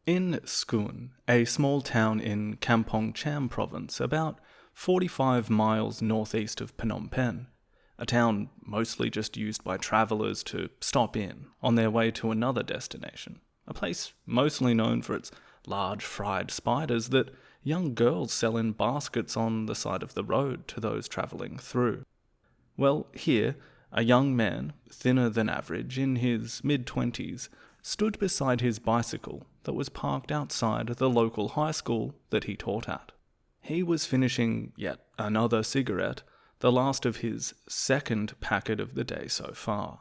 In Skun, a small town in Kampuchea province, about 45 miles northeast of Phnom Penh, a town mostly just used by travellers to stop in on their way to another destination, a place mostly known for its large fried spiders that young girls sell in baskets on the side of the road to those travelling through. Well, here, a young man, thinner than average, in his mid-20s, stood beside his bicycle that was parked outside the local high school that he taught at. He was finishing yet another cigarette, the last of his second packet of the day so far.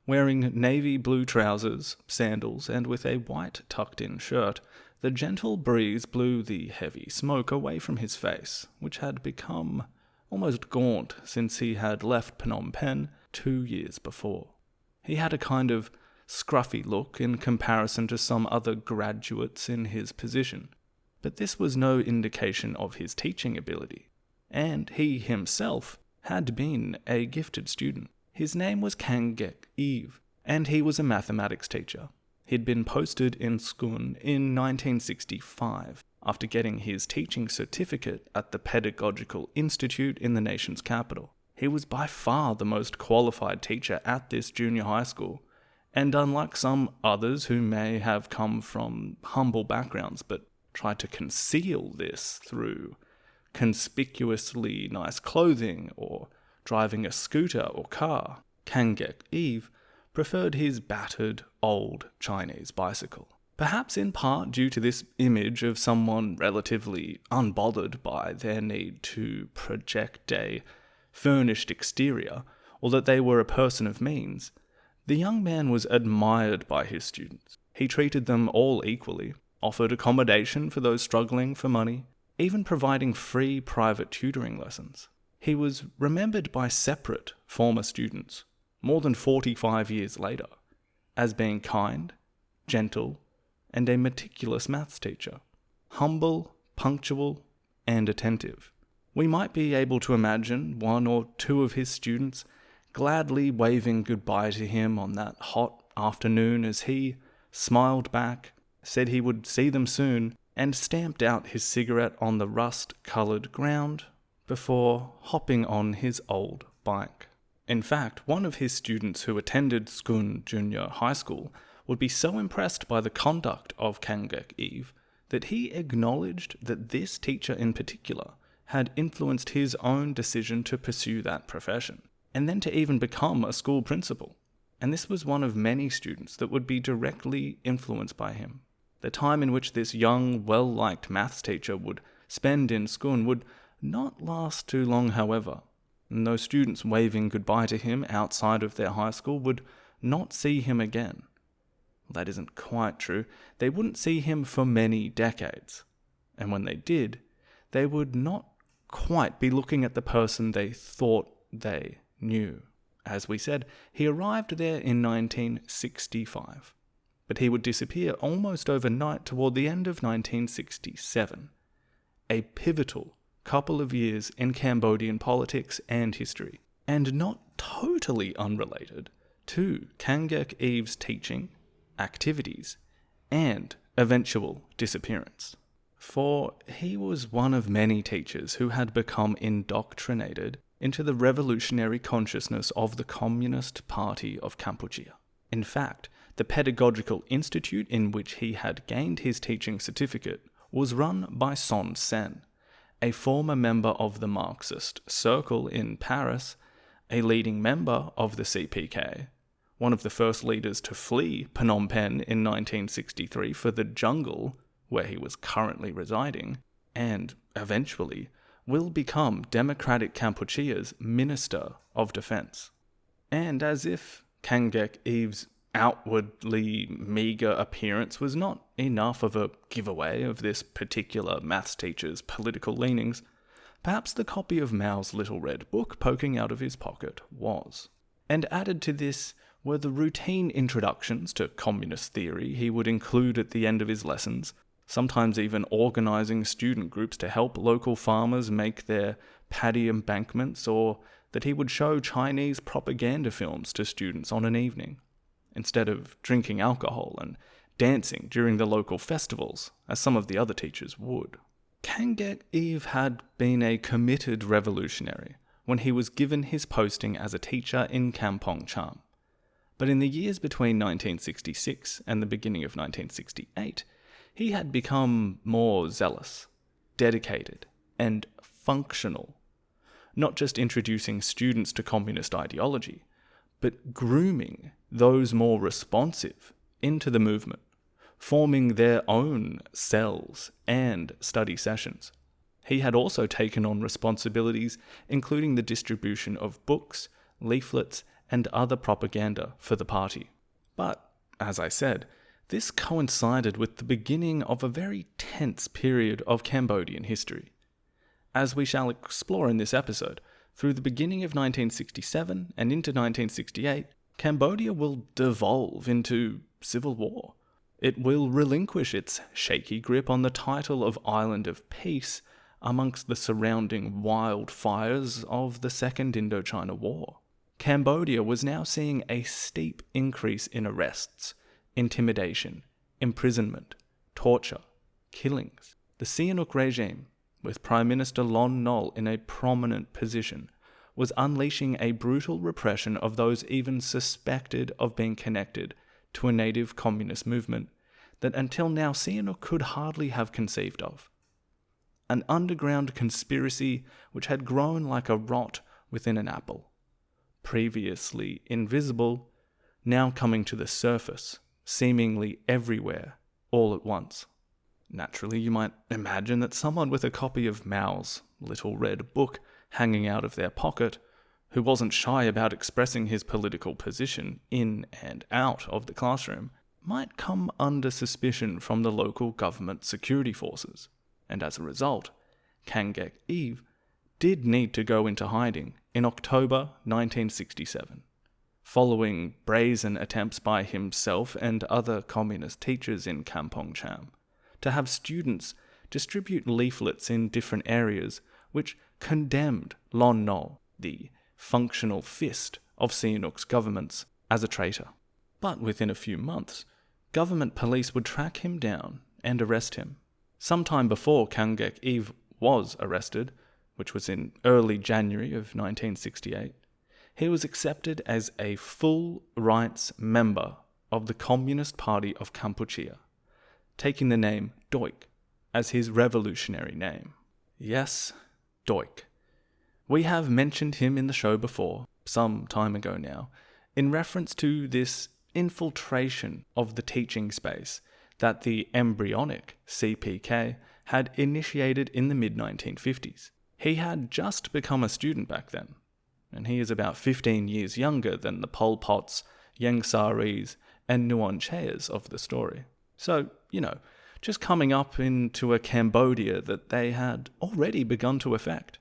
Wearing navy blue trousers, sandals, and with a white tucked-in shirt, the gentle breeze blew the heavy smoke away from his face, which had become almost gaunt since he had left Phnom Penh 2 years before. He had a kind of scruffy look in comparison to some other graduates in his position, but this was no indication of his teaching ability, and he himself had been a gifted student. His name was Kangek Eve, and he was a mathematics teacher. He'd been posted in Skun in 1965 after getting his teaching certificate at the Pedagogical Institute in the nation's capital. He was by far the most qualified teacher at this junior high school, and unlike some others who may have come from humble backgrounds but tried to conceal this through conspicuously nice clothing or driving a scooter or car, Kangek Eve preferred his battered, old Chinese bicycle. Perhaps in part due to this image of someone relatively unbothered by their need to project a furnished exterior, or that they were a person of means, the young man was admired by his students. He treated them all equally, offered accommodation for those struggling for money, even providing free private tutoring lessons. He was remembered by separate former students, more than 45 years later, as being kind, gentle, and a meticulous maths teacher, humble, punctual, and attentive. We might be able to imagine one or two of his students gladly waving goodbye to him on that hot afternoon as he smiled back, said he would see them soon, and stamped out his cigarette on the rust-coloured ground before hopping on his old bike. In fact, one of his students who attended Skun Junior High School would be so impressed by the conduct of Kangek Eve that he acknowledged that this teacher in particular had influenced his own decision to pursue that profession, and then to even become a school principal. And this was one of many students that would be directly influenced by him. The time in which this young, well-liked maths teacher would spend in Skun would not last too long, however, and those students waving goodbye to him outside of their high school would not see him again. Well, that isn't quite true. They wouldn't see him for many decades, and when they did, they would not quite be looking at the person they thought they knew. As we said, he arrived there in 1965, but he would disappear almost overnight toward the end of 1967, a pivotal couple of years in Cambodian politics and history, and not totally unrelated to Kangek Eve's teaching, activities, and eventual disappearance. For he was one of many teachers who had become indoctrinated into the revolutionary consciousness of the Communist Party of Kampuchea. In fact, the Pedagogical Institute in which he had gained his teaching certificate was run by Son Sen, a former member of the Marxist Circle in Paris, a leading member of the CPK, one of the first leaders to flee Phnom Penh in 1963 for the jungle where he was currently residing, and eventually will become Democratic Kampuchea's Minister of Defense. And as if Kangek Eve's outwardly meagre appearance was not enough of a giveaway of this particular maths teacher's political leanings, perhaps the copy of Mao's Little Red Book poking out of his pocket was. And added to this were the routine introductions to communist theory he would include at the end of his lessons, sometimes even organising student groups to help local farmers make their paddy embankments, or that he would show Chinese propaganda films to students on an evening, instead of drinking alcohol and dancing during the local festivals, as some of the other teachers would. Kangek Eve had been a committed revolutionary when he was given his posting as a teacher in Kampong Cham. But in the years between 1966 and the beginning of 1968, he had become more zealous, dedicated, and functional, not just introducing students to communist ideology, but grooming those more responsive into the movement, forming their own cells and study sessions. He had also taken on responsibilities including the distribution of books, leaflets, and other propaganda for the party. But, as I said, this coincided with the beginning of a very tense period of Cambodian history. As we shall explore in this episode, through the beginning of 1967 and into 1968, Cambodia will devolve into civil war. It will relinquish its shaky grip on the title of Island of Peace amongst the surrounding wildfires of the Second Indochina War. Cambodia was now seeing a steep increase in arrests, intimidation, imprisonment, torture, killings. The Sihanouk regime, with Prime Minister Lon Nol in a prominent position, was unleashing a brutal repression of those even suspected of being connected to a native communist movement that until now Sihanouk could hardly have conceived of. An underground conspiracy which had grown like a rot within an apple, previously invisible, now coming to the surface, seemingly everywhere, all at once. Naturally, you might imagine that someone with a copy of Mao's little red book hanging out of their pocket, who wasn't shy about expressing his political position in and out of the classroom, might come under suspicion from the local government security forces, and as a result, Kangek Eve did need to go into hiding in October 1967, following brazen attempts by himself and other communist teachers in Kampong Cham to have students distribute leaflets in different areas which condemned Lon Nol, the functional fist of Sihanouk's governments, as a traitor. But within a few months, government police would track him down and arrest him. Sometime before Kangek Eve was arrested, which was in early January of 1968, he was accepted as a full rights member of the Communist Party of Kampuchea, taking the name Doik as his revolutionary name. Yes, Doik. We have mentioned him in the show before, some time ago now, in reference to this infiltration of the teaching space that the embryonic CPK had initiated in the mid-1950s. He had just become a student back then, and he is about 15 years younger than the Pol Pots, Yang Saris, and Nuon Cheas of the story. So, just coming up into a Cambodia that they had already begun to affect.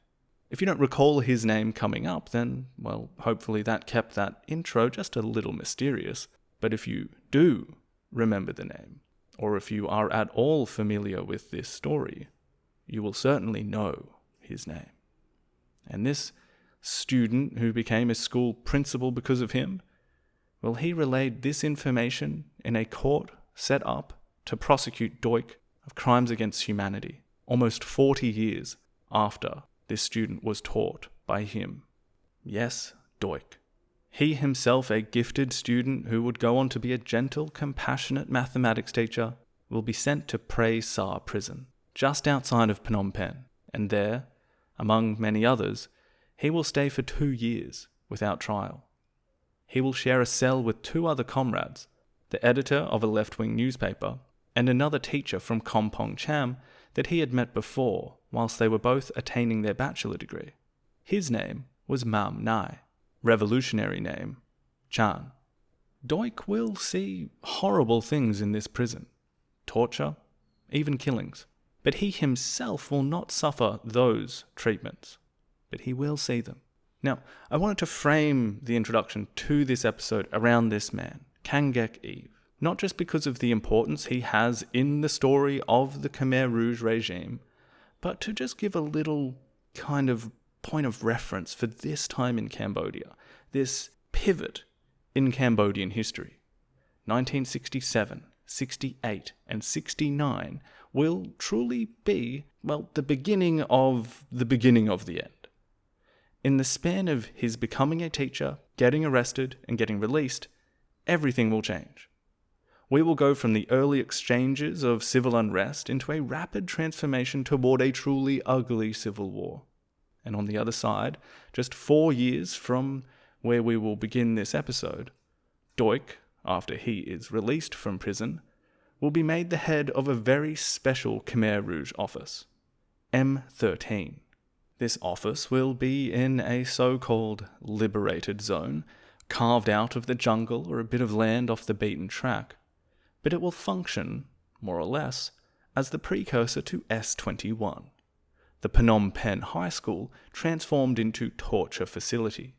If you don't recall his name coming up, then, well, hopefully that kept that intro just a little mysterious. But if you do remember the name, or if you are at all familiar with this story, you will certainly know his name. And this student who became a school principal because of him, well, he relayed this information in a court set up to prosecute Doik of crimes against humanity, almost 40 years after this student was taught by him. Yes, Doik. He himself, a gifted student who would go on to be a gentle, compassionate mathematics teacher, will be sent to Prey Sar prison, just outside of Phnom Penh, and there, among many others, he will stay for 2 years without trial. He will share a cell with 2 other comrades, the editor of a left-wing newspaper, and another teacher from Kampong Cham that he had met before whilst they were both attaining their bachelor degree. His name was Mam Nai, revolutionary name, Chan. Doik will see horrible things in this prison, torture, even killings, but he himself will not suffer those treatments, but he will see them. Now, I wanted to frame the introduction to this episode around this man, Kangek Eve, not just because of the importance he has in the story of the Khmer Rouge regime, but to just give a little kind of point of reference for this time in Cambodia, this pivot in Cambodian history. 1967, 68, and 69 will truly be, well, the beginning of the end. In the span of his becoming a teacher, getting arrested, and getting released, everything will change. We will go from the early exchanges of civil unrest into a rapid transformation toward a truly ugly civil war. And on the other side, just 4 years from where we will begin this episode, Duch, after he is released from prison, will be made the head of a very special Khmer Rouge office, M13. This office will be in a so-called liberated zone, carved out of the jungle or a bit of land off the beaten track, but it will function, more or less, as the precursor to S21, the Phnom Penh High School transformed into torture facility,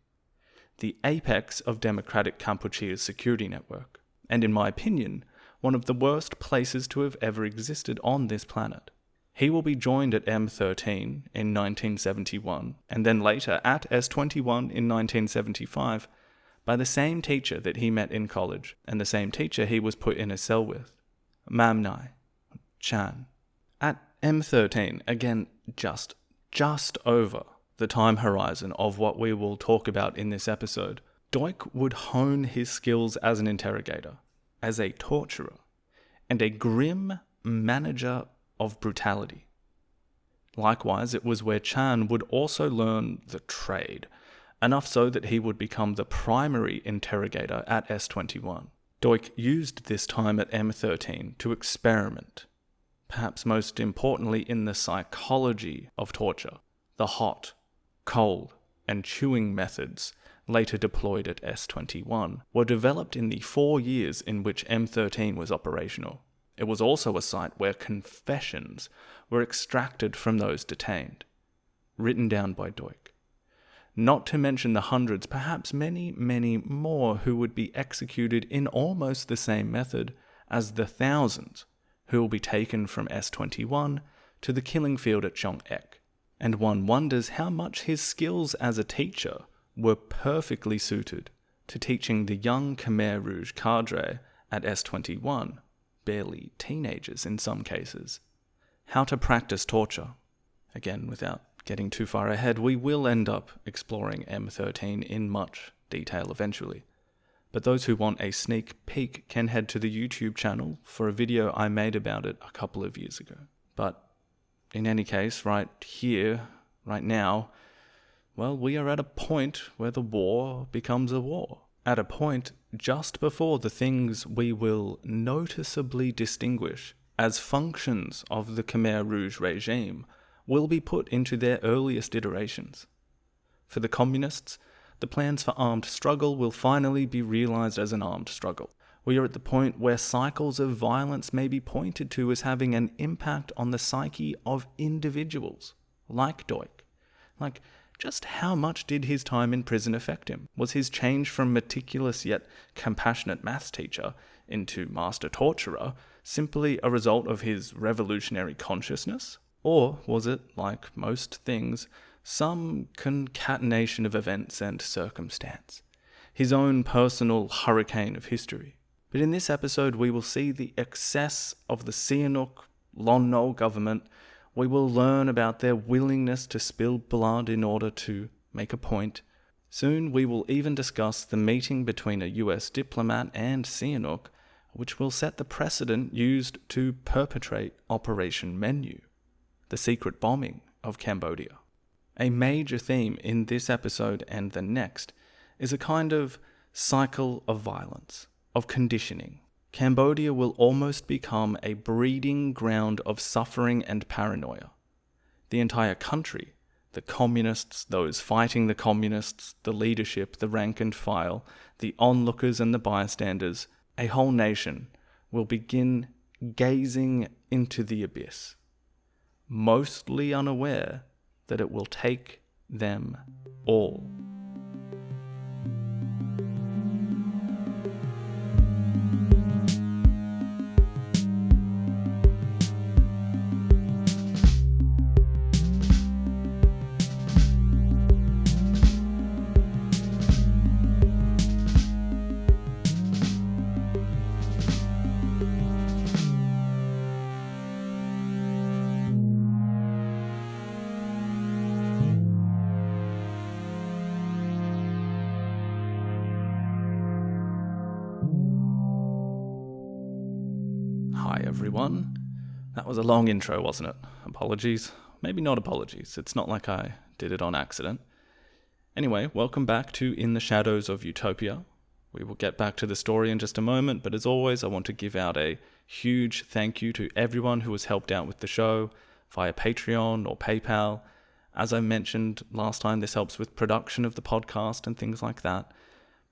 the apex of democratic Kampuchea's security network, and in my opinion, one of the worst places to have ever existed on this planet. He will be joined at M13 in 1971, and then later at S21 in 1975, by the same teacher that he met in college, and the same teacher he was put in a cell with, Mam Nai Chan. At M13, again, just over the time horizon of what we will talk about in this episode, Duch would hone his skills as an interrogator, as a torturer, and a grim manager of brutality. Likewise, it was where Chan would also learn the trade, enough so that he would become the primary interrogator at S21. Duch used this time at M13 to experiment, perhaps most importantly in the psychology of torture. The hot, cold, and chewing methods later deployed at S21 were developed in the 4 years in which M13 was operational. It was also a site where confessions were extracted from those detained, written down by Duch. Not to mention the hundreds, perhaps many, many more who would be executed in almost the same method as the thousands who will be taken from S21 to the killing field at Chong Ek. And one wonders how much his skills as a teacher were perfectly suited to teaching the young Khmer Rouge cadre at S21, barely teenagers in some cases, how to practice torture. Again, without getting too far ahead, we will end up exploring M13 in much detail eventually. But those who want a sneak peek can head to the YouTube channel for a video I made about it a couple of years ago. But in any case, right here, right now, well, we are at a point where the war becomes a war. At a point just before the things we will noticeably distinguish as functions of the Khmer Rouge regime will be put into their earliest iterations. For the communists, the plans for armed struggle will finally be realized as an armed struggle. We are at the point where cycles of violence may be pointed to as having an impact on the psyche of individuals, like Duch. Like, just how much did his time in prison affect him? Was his change from meticulous yet compassionate maths teacher into master torturer simply a result of his revolutionary consciousness? Or was it, like most things, some concatenation of events and circumstance, his own personal hurricane of history? But in this episode we will see the excess of the Sihanouk Lon Nol government. We will learn about their willingness to spill blood in order to make a point. Soon we will even discuss the meeting between a US diplomat and Sihanouk, which will set the precedent used to perpetrate Operation Menu, the secret bombing of Cambodia. A major theme in this episode and the next is a kind of cycle of violence, of conditioning. Cambodia will almost become a breeding ground of suffering and paranoia. The entire country, the communists, those fighting the communists, the leadership, the rank and file, the onlookers and the bystanders, a whole nation will begin gazing into the abyss, mostly unaware that it will take them all. everyone. That was a long intro, wasn't it? Apologies. Maybe not apologies. It's not like I did it on accident. Anyway, welcome back to In the Shadows of Utopia. We will get back to the story in just a moment, but as always, I want to give out a huge thank you to everyone who has helped out with the show via Patreon or PayPal. As I mentioned last time, this helps with production of the podcast and things like that.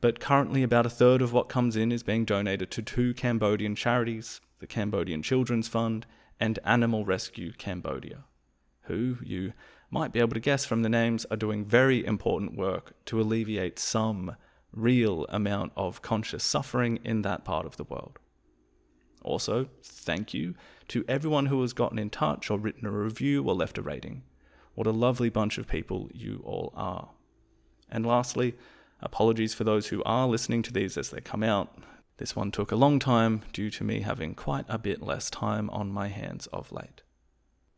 But currently, about a third of what comes in is being donated to two Cambodian charities, the Cambodian Children's Fund and Animal Rescue Cambodia, who, you might be able to guess from the names, are doing very important work to alleviate some real amount of conscious suffering in that part of the world. Also, thank you to everyone who has gotten in touch or written a review or left a rating. What a lovely bunch of people you all are. And lastly, apologies for those who are listening to these as they come out. This one took a long time due to me having quite a bit less time on my hands of late.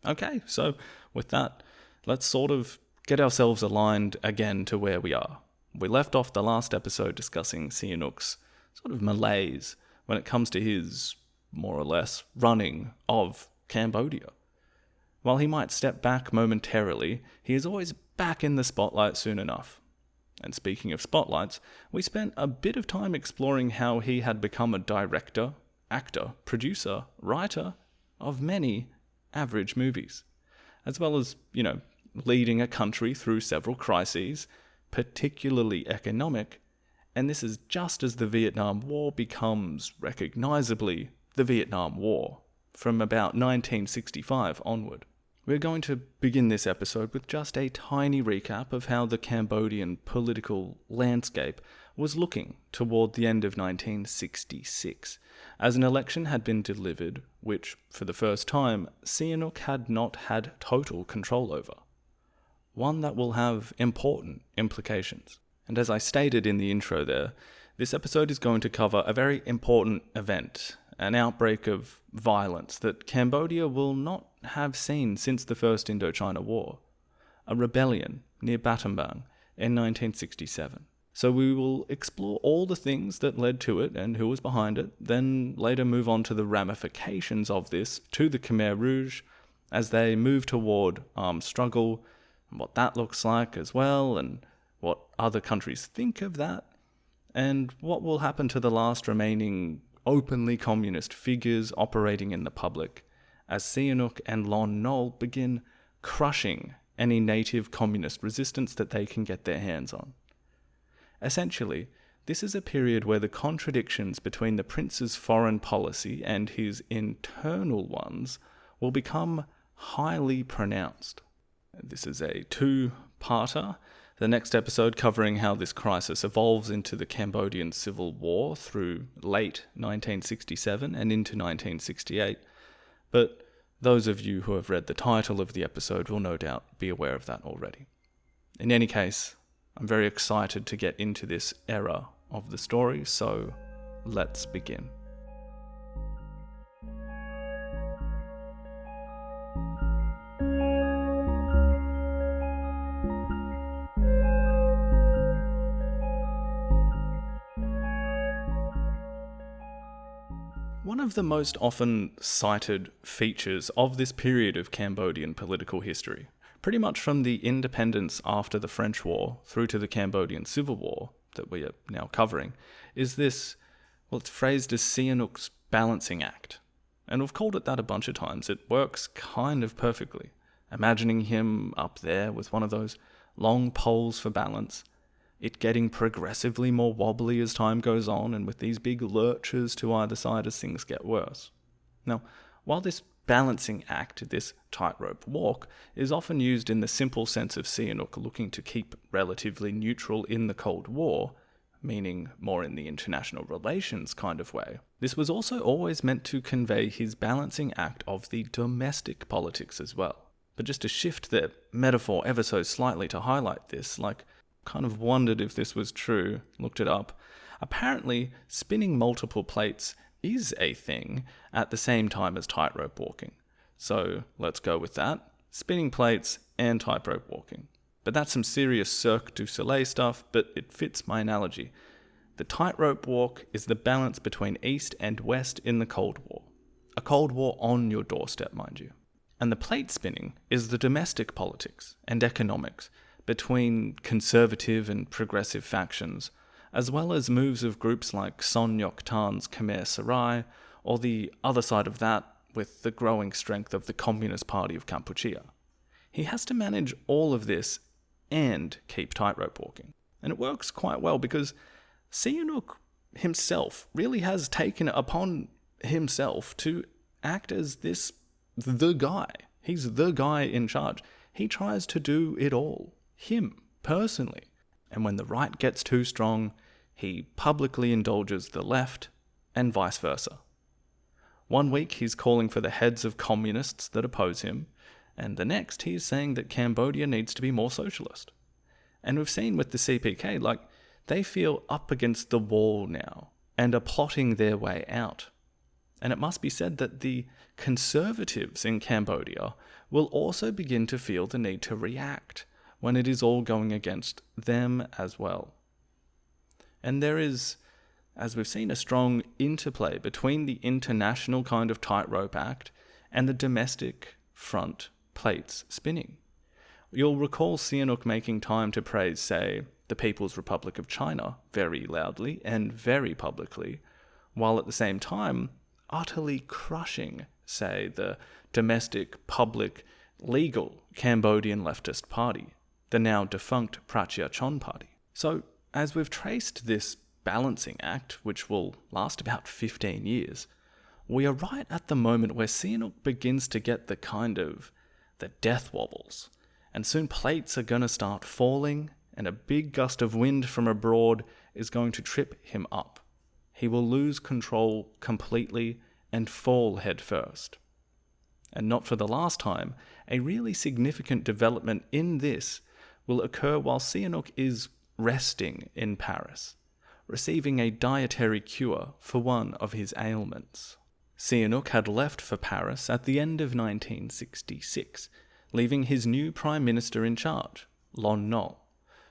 Okay, so with that, let's sort of get ourselves aligned again to where we are. We left off the last episode discussing Sihanouk's sort of malaise when it comes to his, more or less, running of Cambodia. While he might step back momentarily, he is always back in the spotlight soon enough. And speaking of spotlights, we spent a bit of time exploring how he had become a director, actor, producer, writer of many average movies, as well as, leading a country through several crises, particularly economic, and this is just as the Vietnam War becomes recognizably the Vietnam War, from about 1965 onward. We're going to begin this episode with just a tiny recap of how the Cambodian political landscape was looking toward the end of 1966, as an election had been delivered which, for the first time, Sihanouk had not had total control over. One that will have important implications. And as I stated in the intro there, this episode is going to cover a very important event, an outbreak of violence that Cambodia will not have seen since the First Indochina War, a rebellion near Battambang in 1967. So we will explore all the things that led to it and who was behind it, then later move on to the ramifications of this to the Khmer Rouge as they move toward armed struggle, and what that looks like as well, and what other countries think of that, and what will happen to the last remaining openly communist figures operating in the public, as Sihanouk and Lon Nol begin crushing any native communist resistance that they can get their hands on. Essentially, this is a period where the contradictions between the prince's foreign policy and his internal ones will become highly pronounced. This is a two-parter. The next episode covering how this crisis evolves into the Cambodian Civil War through late 1967 and into 1968. But those of you who have read the title of the episode will no doubt be aware of that already. In any case, I'm very excited to get into this era of the story, so let's begin. One of the most often cited features of this period of Cambodian political history, pretty much from the independence after the French War through to the Cambodian Civil War that we are now covering, is this, it's phrased as Sihanouk's balancing act. And we've called it that a bunch of times. It works kind of perfectly. Imagining him up there with one of those long poles for balance, it getting progressively more wobbly as time goes on, and with these big lurches to either side as things get worse. Now, while this balancing act, this tightrope walk, is often used in the simple sense of Sihanouk looking to keep relatively neutral in the Cold War, meaning more in the international relations kind of way, this was also always meant to convey his balancing act of the domestic politics as well. But just to shift the metaphor ever so slightly to highlight this, kind of wondered if this was true, looked it up. Apparently, spinning multiple plates is a thing at the same time as tightrope walking. So let's go with that. Spinning plates and tightrope walking. But that's some serious Cirque du Soleil stuff, but it fits my analogy. The tightrope walk is the balance between East and West in the Cold War. A Cold War on your doorstep, mind you. And the plate spinning is the domestic politics and economics between conservative and progressive factions, as well as moves of groups like Son Yok Tan's Khmer Rouge, or the other side of that with the growing strength of the Communist Party of Kampuchea. He has to manage all of this and keep tightrope walking. And it works quite well because Sihanouk himself really has taken it upon himself to act as the guy. He's the guy in charge. He tries to do it all. Him, personally. And when the right gets too strong, he publicly indulges the left, and vice versa. One week he's calling for the heads of communists that oppose him, and the next he is saying that Cambodia needs to be more socialist. And we've seen with the CPK, they feel up against the wall now, and are plotting their way out. And it must be said that the conservatives in Cambodia will also begin to feel the need to react when it is all going against them as well. And there is, as we've seen, a strong interplay between the international kind of tightrope act and the domestic front plates spinning. You'll recall Sihanouk making time to praise, say, the People's Republic of China very loudly and very publicly, while at the same time utterly crushing, say, the domestic, public, legal Cambodian leftist party, the now defunct Prachia Chon party. So, as we've traced this balancing act, which will last about 15 years, we are right at the moment where Sihanouk begins to get the death wobbles, and soon plates are going to start falling, and a big gust of wind from abroad is going to trip him up. He will lose control completely and fall headfirst. And not for the last time, a really significant development in this will occur while Sihanouk is resting in Paris, receiving a dietary cure for one of his ailments. Sihanouk had left for Paris at the end of 1966, leaving his new Prime Minister in charge, Lon Nol,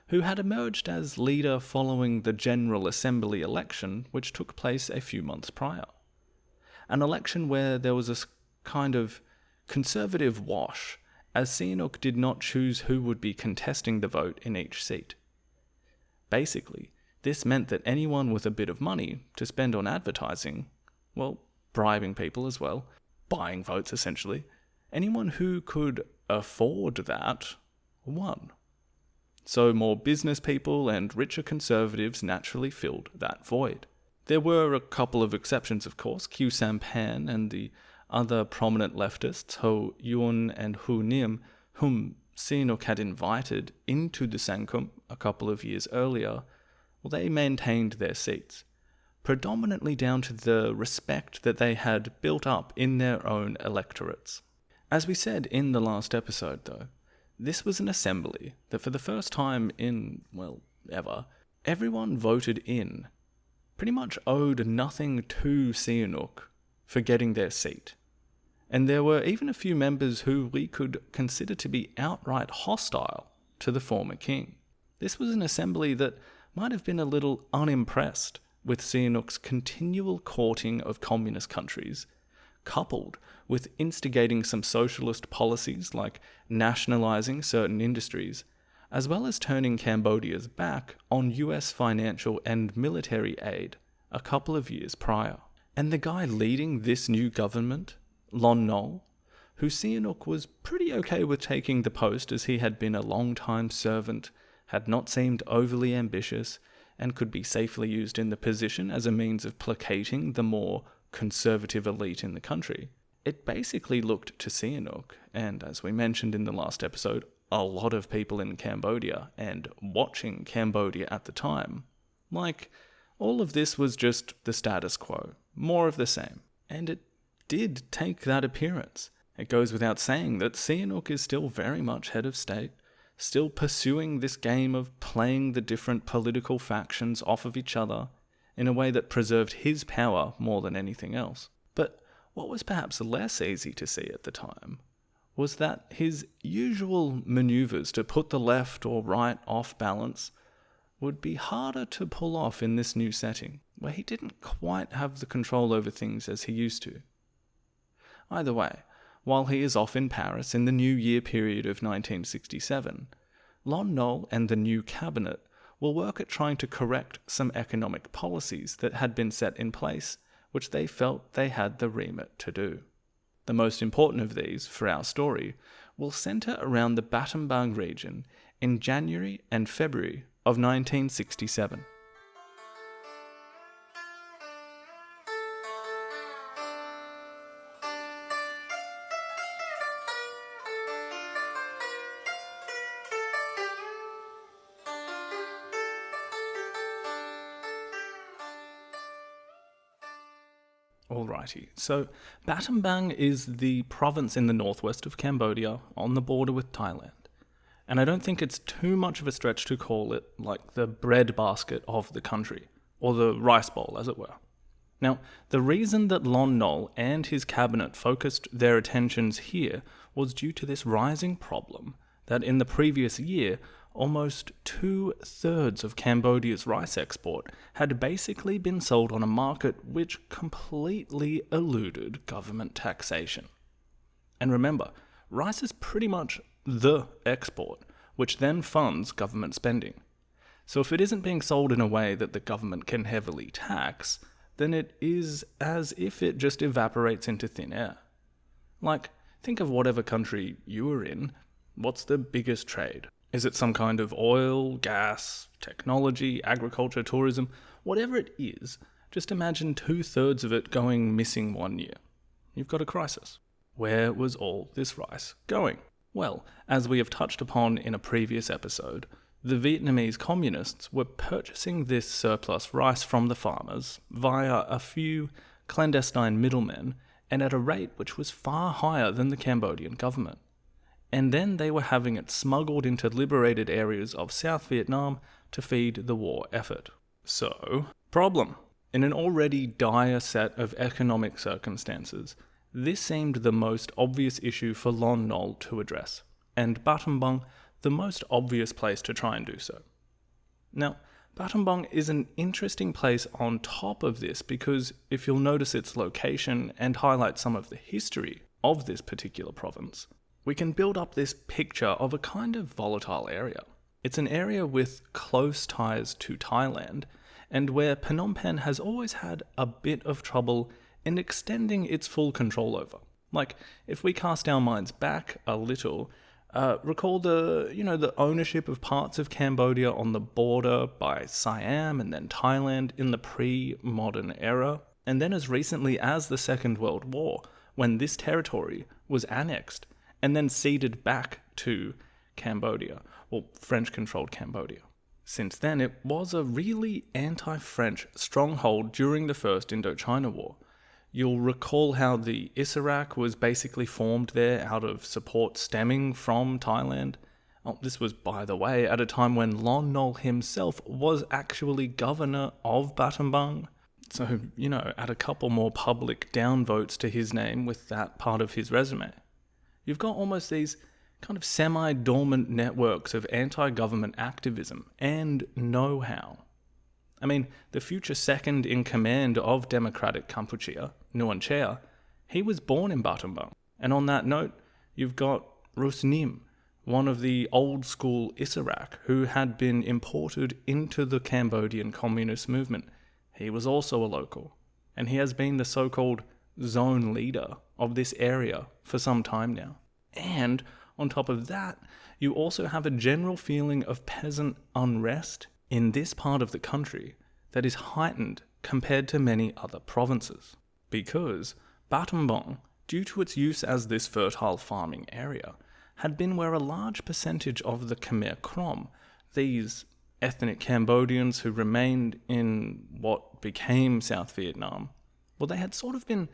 who had emerged as leader following the General Assembly election which took place a few months prior. An election where there was a kind of conservative wash, as Sihanouk did not choose who would be contesting the vote in each seat. Basically, this meant that anyone with a bit of money to spend on advertising, well, bribing people as well, buying votes essentially, anyone who could afford that won. So more business people and richer conservatives naturally filled that void. There were a couple of exceptions, of course. Khieu Samphan and the other prominent leftists, Ho Yun and Hu Nim, whom Sihanouk had invited into the Sankum a couple of years earlier, well, they maintained their seats, predominantly down to the respect that they had built up in their own electorates. As we said in the last episode, though, this was an assembly that for the first time in, ever, everyone voted in pretty much owed nothing to Sihanouk for getting their seat. And there were even a few members who we could consider to be outright hostile to the former king. This was an assembly that might have been a little unimpressed with Sihanouk's continual courting of communist countries, coupled with instigating some socialist policies like nationalizing certain industries, as well as turning Cambodia's back on US financial and military aid a couple of years prior. And the guy leading this new government, Lon Nol, who Sihanouk was pretty okay with taking the post as he had been a long-time servant, had not seemed overly ambitious, and could be safely used in the position as a means of placating the more conservative elite in the country. It basically looked to Sihanouk, and as we mentioned in the last episode, a lot of people in Cambodia and watching Cambodia at the time, like all of this was just the status quo, more of the same. And it did take that appearance. It goes without saying that Sihanouk is still very much head of state, still pursuing this game of playing the different political factions off of each other in a way that preserved his power more than anything else. But what was perhaps less easy to see at the time was that his usual maneuvers to put the left or right off balance would be harder to pull off in this new setting, where he didn't quite have the control over things as he used to. Either way, while he is off in Paris in the New Year period of 1967, Lon Nol and the new cabinet will work at trying to correct some economic policies that had been set in place, which they felt they had the remit to do. The most important of these, for our story, will centre around the Battambang region in January and February of 1967. Alrighty, so Battambang is the province in the northwest of Cambodia on the border with Thailand. And I don't think it's too much of a stretch to call it like the breadbasket of the country, or the rice bowl as it were. Now, the reason that Lon Nol and his cabinet focused their attentions here was due to this rising problem that in the previous year, almost 2/3 of Cambodia's rice export had basically been sold on a market which completely eluded government taxation. And remember, rice is pretty much the export, which then funds government spending. So if it isn't being sold in a way that the government can heavily tax, then it is as if it just evaporates into thin air. Like, think of whatever country you were in. What's the biggest trade? Is it some kind of oil, gas, technology, agriculture, tourism? Whatever it is, just imagine 2/3 of it going missing one year. You've got a crisis. Where was all this rice going? Well, as we have touched upon in a previous episode, the Vietnamese communists were purchasing this surplus rice from the farmers via a few clandestine middlemen and at a rate which was far higher than the Cambodian government. And then they were having it smuggled into liberated areas of South Vietnam to feed the war effort. So, problem. In an already dire set of economic circumstances, this seemed the most obvious issue for Lon Nol to address, and Battambang the most obvious place to try and do so. Now, Battambang is an interesting place on top of this because if you'll notice its location and highlight some of the history of this particular province, we can build up this picture of a kind of volatile area. It's an area with close ties to Thailand, and where Phnom Penh has always had a bit of trouble in extending its full control over. Like, if we cast our minds back a little, recall the ownership of parts of Cambodia on the border by Siam and then Thailand in the pre-modern era, and then as recently as the Second World War, when this territory was annexed and then ceded back to Cambodia, or French-controlled Cambodia. Since then, it was a really anti-French stronghold during the First Indochina War. You'll recall how the Sihanouk was basically formed there out of support stemming from Thailand. This was, by the way, at a time when Lon Nol himself was actually governor of Battambang. So, add a couple more public downvotes to his name with that part of his resume. You've got almost these kind of semi-dormant networks of anti-government activism and know-how. I mean, the future second in command of Democratic Kampuchea, Nuon Chea, he was born in Battambang. And on that note, you've got Rus Nim, one of the old-school Sihanouk, who had been imported into the Cambodian communist movement. He was also a local, and he has been the so-called zone leader of this area for some time now. And on top of that, you also have a general feeling of peasant unrest in this part of the country that is heightened compared to many other provinces. Because Battambang, due to its use as this fertile farming area, had been where a large percentage of the Khmer Rouge, these ethnic Cambodians who remained in what became South Vietnam, well, they had sort of been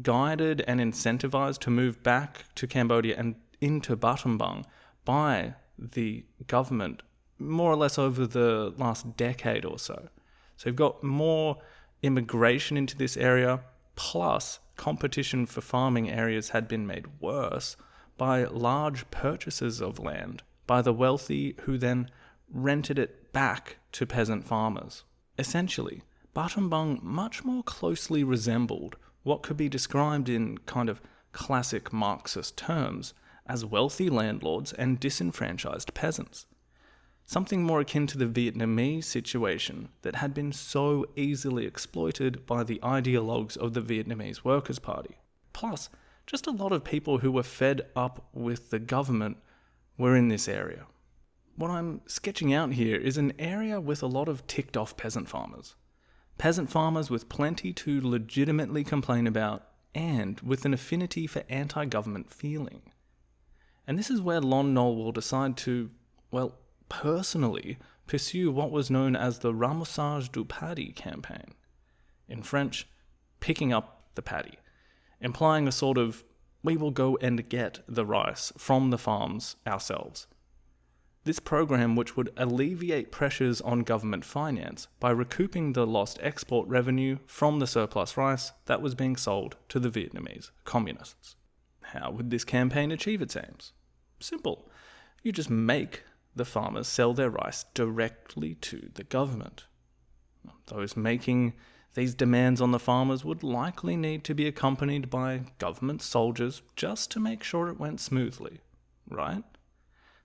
guided and incentivized to move back to Cambodia and into Battambang by the government more or less over the last decade or so. So you've got more immigration into this area, plus competition for farming areas had been made worse by large purchases of land by the wealthy who then rented it back to peasant farmers. Essentially, Battambang much more closely resembled what could be described in kind of classic Marxist terms, as wealthy landlords and disenfranchised peasants. Something more akin to the Vietnamese situation that had been so easily exploited by the ideologues of the Vietnamese Workers' Party. Plus, just a lot of people who were fed up with the government were in this area. What I'm sketching out here is an area with a lot of ticked-off peasant farmers. Peasant farmers with plenty to legitimately complain about and with an affinity for anti-government feeling. And this is where Lon Nol will decide to, personally pursue what was known as the ramassage du paddy campaign. In French, picking up the paddy, implying a sort of, we will go and get the rice from the farms ourselves. This program, which would alleviate pressures on government finance by recouping the lost export revenue from the surplus rice that was being sold to the Vietnamese communists. How would this campaign achieve its aims? Simple. You just make the farmers sell their rice directly to the government. Those making these demands on the farmers would likely need to be accompanied by government soldiers just to make sure it went smoothly, right?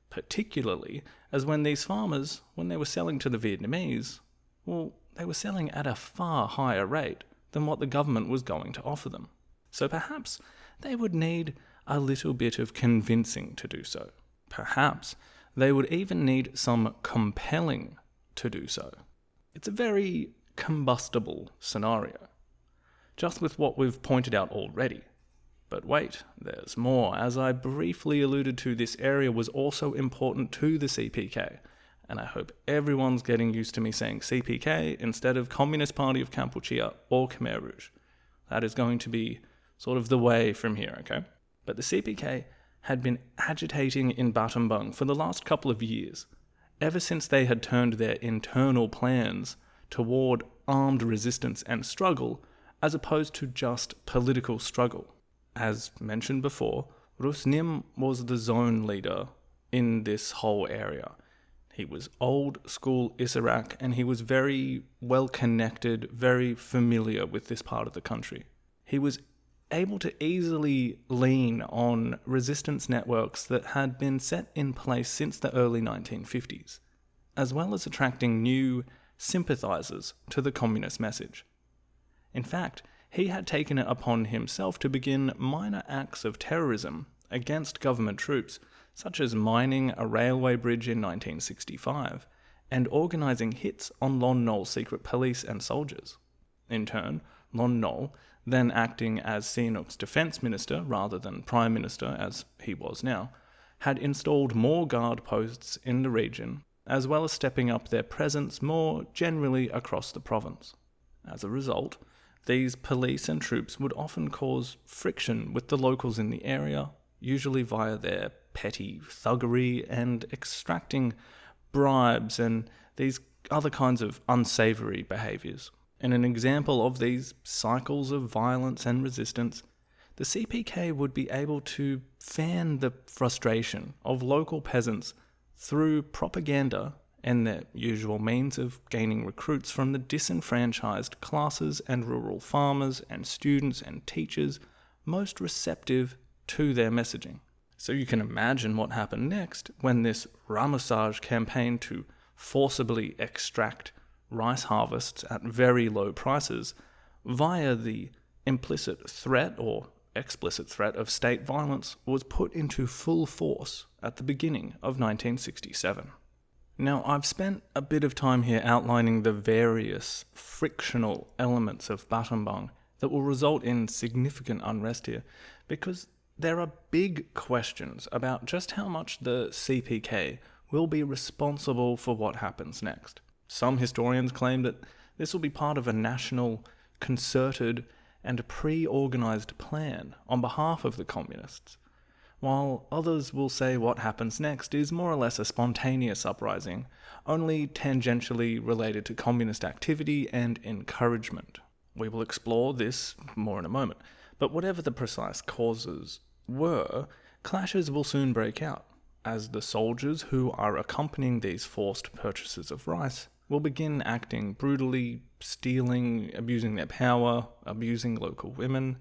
Particularly as when these farmers, when they were selling to the Vietnamese, they were selling at a far higher rate than what the government was going to offer them. So perhaps they would need a little bit of convincing to do so. Perhaps they would even need some compelling to do so. It's a very combustible scenario, just with what we've pointed out already. But wait, there's more. As I briefly alluded to, this area was also important to the CPK, and I hope everyone's getting used to me saying CPK instead of Communist Party of Kampuchea or Khmer Rouge. That is going to be sort of the way from here, okay? But the CPK had been agitating in Battambang for the last couple of years, ever since they had turned their internal plans toward armed resistance and struggle, as opposed to just political struggle. As mentioned before, Rus Nim was the zone leader in this whole area. He was old school Isarak, and he was very well connected, very familiar with this part of the country. He was able to easily lean on resistance networks that had been set in place since the early 1950s, as well as attracting new sympathizers to the communist message. In fact, he had taken it upon himself to begin minor acts of terrorism against government troops, such as mining a railway bridge in 1965 and organising hits on Lon Nol's secret police and soldiers. In turn, Lon Nol, then acting as Sihanouk's defence minister rather than prime minister as he was now, had installed more guard posts in the region, as well as stepping up their presence more generally across the province. As a result, these police and troops would often cause friction with the locals in the area, usually via their petty thuggery and extracting bribes and these other kinds of unsavoury behaviours. In an example of these cycles of violence and resistance, the CPK would be able to fan the frustration of local peasants through propaganda and their usual means of gaining recruits from the disenfranchised classes and rural farmers and students and teachers most receptive to their messaging. So you can imagine what happened next when this ramassage campaign to forcibly extract rice harvests at very low prices via the implicit threat or explicit threat of state violence was put into full force at the beginning of 1967. Now, I've spent a bit of time here outlining the various frictional elements of Battambang that will result in significant unrest here, because there are big questions about just how much the CPK will be responsible for what happens next. Some historians claim that this will be part of a national, concerted, and pre-organised plan on behalf of the communists, while others will say what happens next is more or less a spontaneous uprising, only tangentially related to communist activity and encouragement. We will explore this more in a moment, but whatever the precise causes were, clashes will soon break out, as the soldiers who are accompanying these forced purchases of rice will begin acting brutally, stealing, abusing their power, abusing local women.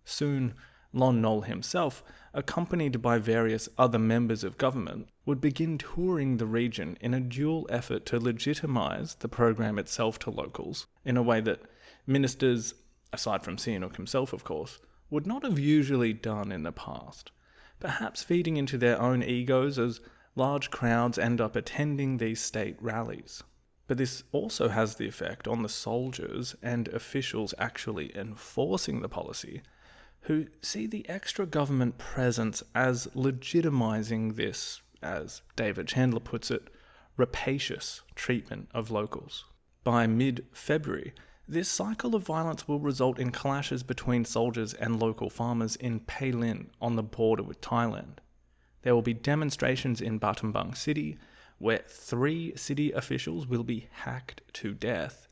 Soon, Lon Nol himself, accompanied by various other members of government, would begin touring the region in a dual effort to legitimise the program itself to locals, in a way that ministers, aside from Sihanouk himself of course, would not have usually done in the past, perhaps feeding into their own egos as large crowds end up attending these state rallies. But this also has the effect on the soldiers and officials actually enforcing the policy, who see the extra government presence as legitimising this, as David Chandler puts it, rapacious treatment of locals. By mid-February, this cycle of violence will result in clashes between soldiers and local farmers in Pei Lin on the border with Thailand. There will be demonstrations in Battambang city, where 3 city officials will be hacked to death,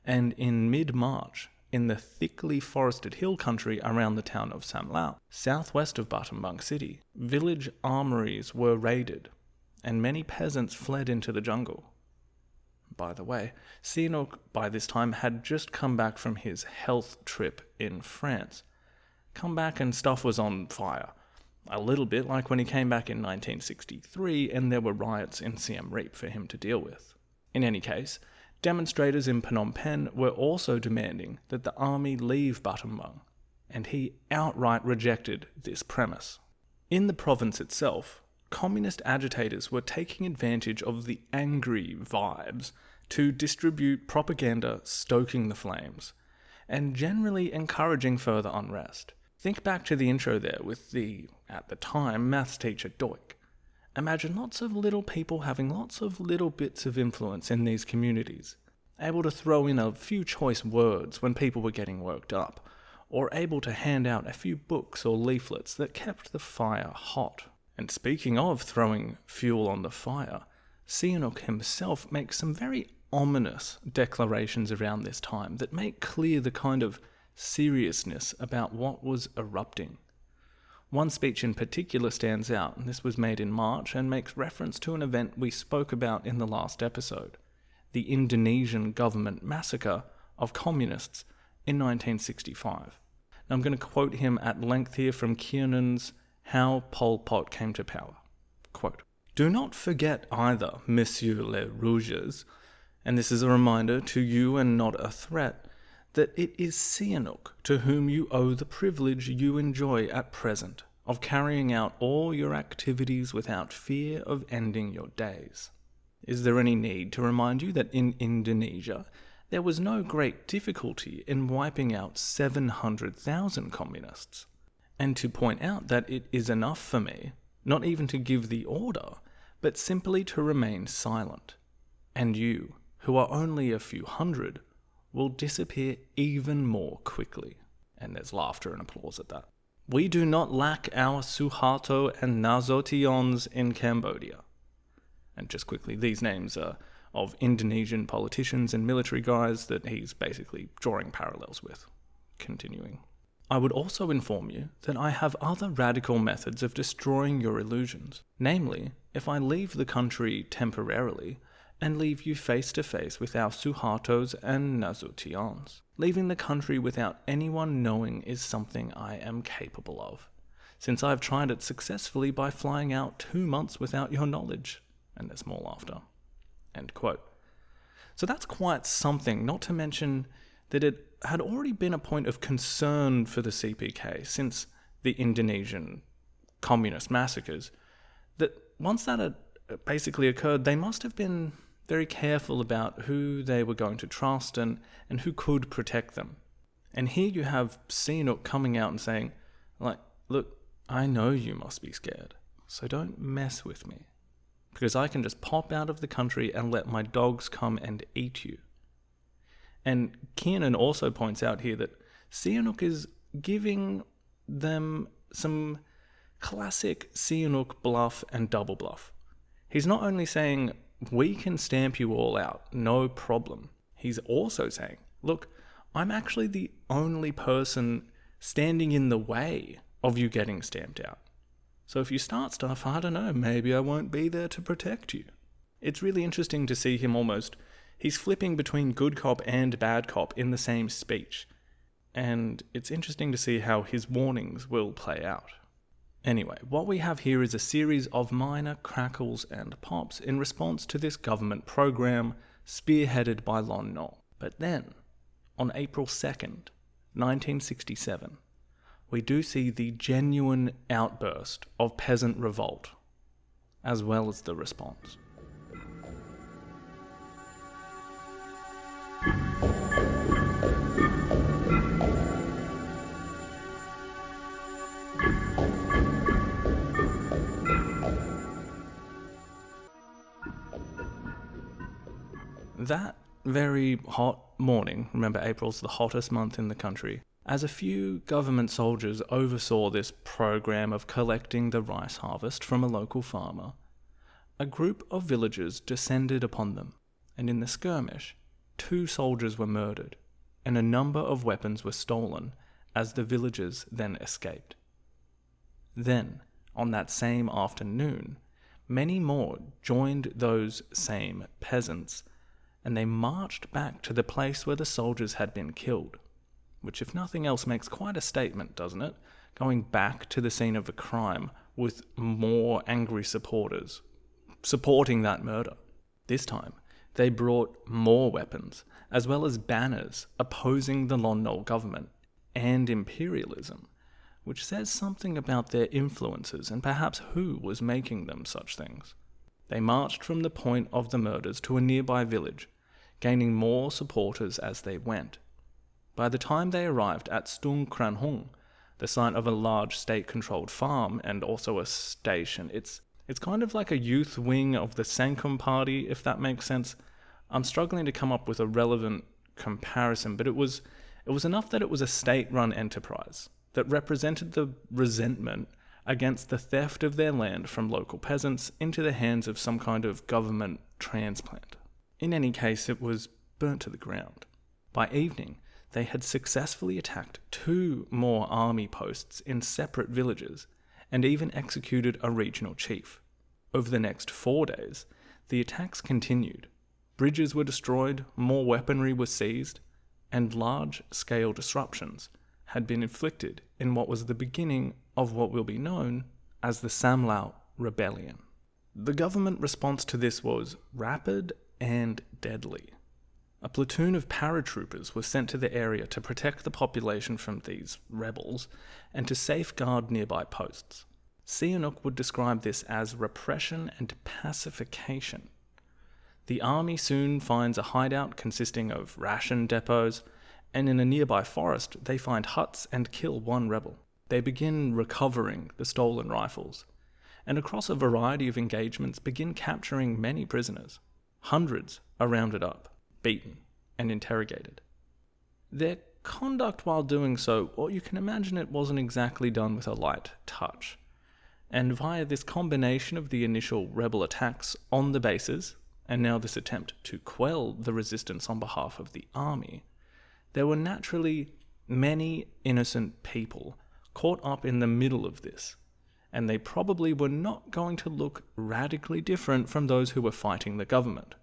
and in mid-March, in the thickly forested hill country around the town of Samlaut, southwest of Battambang city, village armories were raided, and many peasants fled into the jungle. By the way, Sihanouk by this time had just come back from his health trip in France. Come back and stuff was on fire. A little bit like when he came back in 1963 and there were riots in Siem Reap for him to deal with. In any case, demonstrators in Phnom Penh were also demanding that the army leave Battambang, and he outright rejected this premise. In the province itself, communist agitators were taking advantage of the angry vibes to distribute propaganda stoking the flames, and generally encouraging further unrest. Think back to the intro there with the, at the time, maths teacher Doik. Imagine lots of little people having lots of little bits of influence in these communities, able to throw in a few choice words when people were getting worked up, or able to hand out a few books or leaflets that kept the fire hot. And speaking of throwing fuel on the fire, Sihanouk himself makes some very ominous declarations around this time that make clear the kind of seriousness about what was erupting. One speech in particular stands out, and this was made in March and makes reference to an event we spoke about in the last episode, the Indonesian government massacre of communists in 1965. Now I'm going to quote him at length here from Kiernan's How Pol Pot Came to Power. Quote, "Do not forget either, Monsieur les Rouges, and this is a reminder to you and not a threat, that it is Sihanouk to whom you owe the privilege you enjoy at present of carrying out all your activities without fear of ending your days. Is there any need to remind you that in Indonesia there was no great difficulty in wiping out 700,000 communists? And to point out that it is enough for me, not even to give the order, but simply to remain silent. And you, who are only a few hundred, will disappear even more quickly." And there's laughter and applause at that. "We do not lack our Suharto and Nasutions in Cambodia." And just quickly, these names are of Indonesian politicians and military guys that he's basically drawing parallels with. Continuing. "I would also inform you that I have other radical methods of destroying your illusions. Namely, if I leave the country temporarily, and leave you face to face with our Suhartos and Nasutions. Leaving the country without anyone knowing is something I am capable of, since I have tried it successfully by flying out 2 months without your knowledge." And there's more laughter. End quote. So that's quite something, not to mention that it had already been a point of concern for the CPK since the Indonesian communist massacres, that once that had basically occurred, they must have been very careful about who they were going to trust and who could protect them. And here you have Sihanouk coming out and saying, look, I know you must be scared, so don't mess with me, because I can just pop out of the country and let my dogs come and eat you. And Kiernan also points out here that Sihanouk is giving them some classic Sihanouk bluff and double bluff. He's not only saying, we can stamp you all out, no problem. He's also saying, look, I'm actually the only person standing in the way of you getting stamped out. So if you start stuff, I don't know, maybe I won't be there to protect you. It's really interesting to see him he's flipping between good cop and bad cop in the same speech. and it's interesting to see how his warnings will play out. Anyway, what we have here is a series of minor crackles and pops in response to this government program spearheaded by Lon Nol. But then, on April 2nd, 1967, we do see the genuine outburst of peasant revolt, as well as the response. That very hot morning, remember April's the hottest month in the country, as a few government soldiers oversaw this program of collecting the rice harvest from a local farmer, a group of villagers descended upon them, and in the skirmish, 2 soldiers were murdered, and a number of weapons were stolen as the villagers then escaped. Then, on that same afternoon, many more joined those same peasants, and they marched back to the place where the soldiers had been killed, which if nothing else makes quite a statement, doesn't it? Going back to the scene of a crime with more angry supporters, supporting that murder. This time, they brought more weapons, as well as banners opposing the Lon Nol government and imperialism, which says something about their influences and perhaps who was making them such things. They marched from the point of the murders to a nearby village, gaining more supporters as they went. By the time they arrived at Stung Kran Hung, the site of a large state-controlled farm and also a station, it's kind of like a youth wing of the Sankum Party, if that makes sense. I'm struggling to come up with a relevant comparison, but it was enough that it was a state-run enterprise that represented the resentment against the theft of their land from local peasants into the hands of some kind of government transplant. In any case, it was burnt to the ground. By evening, they had successfully attacked 2 more army posts in separate villages, and even executed a regional chief. Over the next 4 days, the attacks continued. Bridges were destroyed, more weaponry was seized, and large-scale disruptions had been inflicted in what was the beginning of what will be known as the Samlaut Rebellion. The government response to this was rapid and deadly. A platoon of paratroopers was sent to the area to protect the population from these rebels and to safeguard nearby posts. Sihanouk would describe this as repression and pacification. The army soon finds a hideout consisting of ration depots, and in a nearby forest they find huts and kill 1 rebel. They begin recovering the stolen rifles, and across a variety of engagements begin capturing many prisoners. Hundreds are rounded up, beaten, and interrogated. Their conduct while doing so, well, you can imagine it wasn't exactly done with a light touch. And via this combination of the initial rebel attacks on the bases, and now this attempt to quell the resistance on behalf of the army, there were naturally many innocent people caught up in the middle of this, and they probably were not going to look radically different from those who were fighting the government.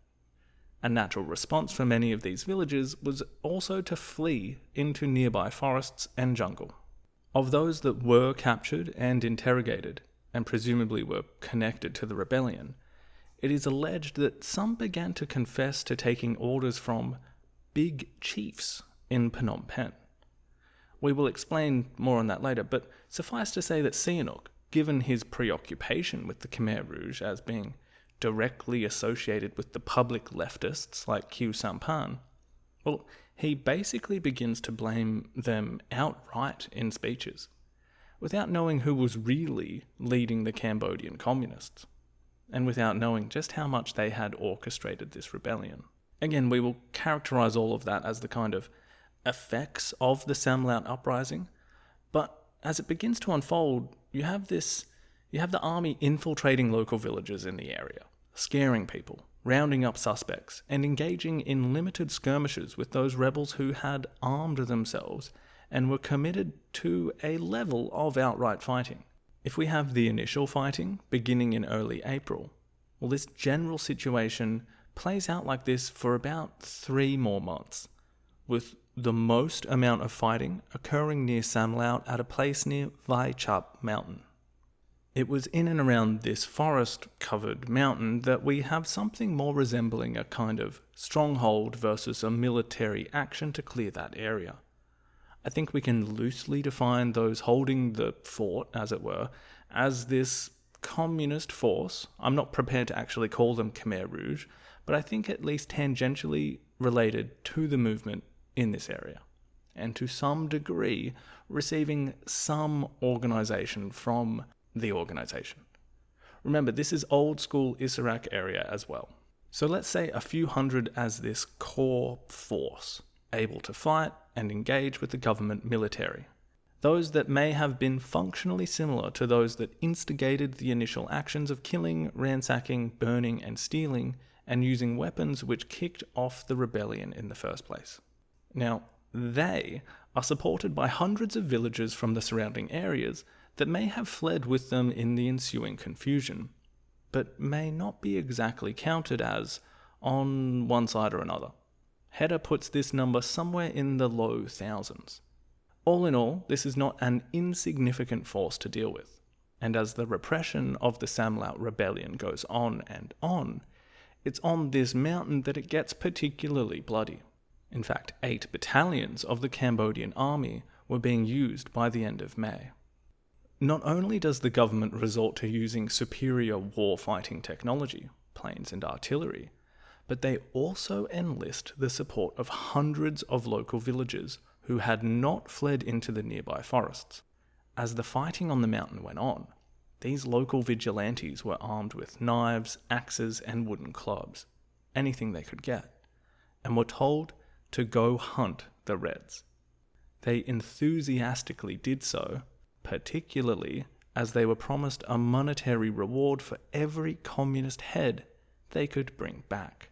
A natural response for many of these villages was also to flee into nearby forests and jungle. Of those that were captured and interrogated, and presumably were connected to the rebellion, it is alleged that some began to confess to taking orders from big chiefs in Phnom Penh. We will explain more on that later, but suffice to say that Sihanouk, given his preoccupation with the Khmer Rouge as being directly associated with the public leftists like Khieu Samphan, well, he basically begins to blame them outright in speeches, without knowing who was really leading the Cambodian communists, and without knowing just how much they had orchestrated this rebellion. Again, we will characterize all of that as the kind of effects of the Samlaut uprising, but as it begins to unfold, you have the army infiltrating local villages in the area, scaring people, rounding up suspects, and engaging in limited skirmishes with those rebels who had armed themselves and were committed to a level of outright fighting. If we have the initial fighting beginning in early April, well, this general situation plays out like this for about 3 more months, with the most amount of fighting occurring near Samlaut at a place near Vai Chap Mountain. It was in and around this forest-covered mountain that we have something more resembling a kind of stronghold versus a military action to clear that area. I think we can loosely define those holding the fort, as it were, as this communist force. I'm not prepared to actually call them Khmer Rouge, but I think at least tangentially related to the movement in this area, and to some degree receiving some organisation from the organisation. Remember, this is old school Isarak area as well. So let's say a few hundred as this core force, able to fight and engage with the government military. Those that may have been functionally similar to those that instigated the initial actions of killing, ransacking, burning and stealing, and using weapons which kicked off the rebellion in the first place. Now, they are supported by hundreds of villagers from the surrounding areas that may have fled with them in the ensuing confusion, but may not be exactly counted as on one side or another. Hedda puts this number somewhere in the low thousands. All in all, this is not an insignificant force to deal with, and as the repression of the Samlaut Rebellion goes on and on, it's on this mountain that it gets particularly bloody. In fact, 8 battalions of the Cambodian army were being used by the end of May. Not only does the government resort to using superior war-fighting technology, planes and artillery, but they also enlist the support of hundreds of local villagers who had not fled into the nearby forests. As the fighting on the mountain went on, these local vigilantes were armed with knives, axes, and wooden clubs, anything they could get, and were told to go hunt the Reds. They enthusiastically did so, particularly as they were promised a monetary reward for every communist head they could bring back.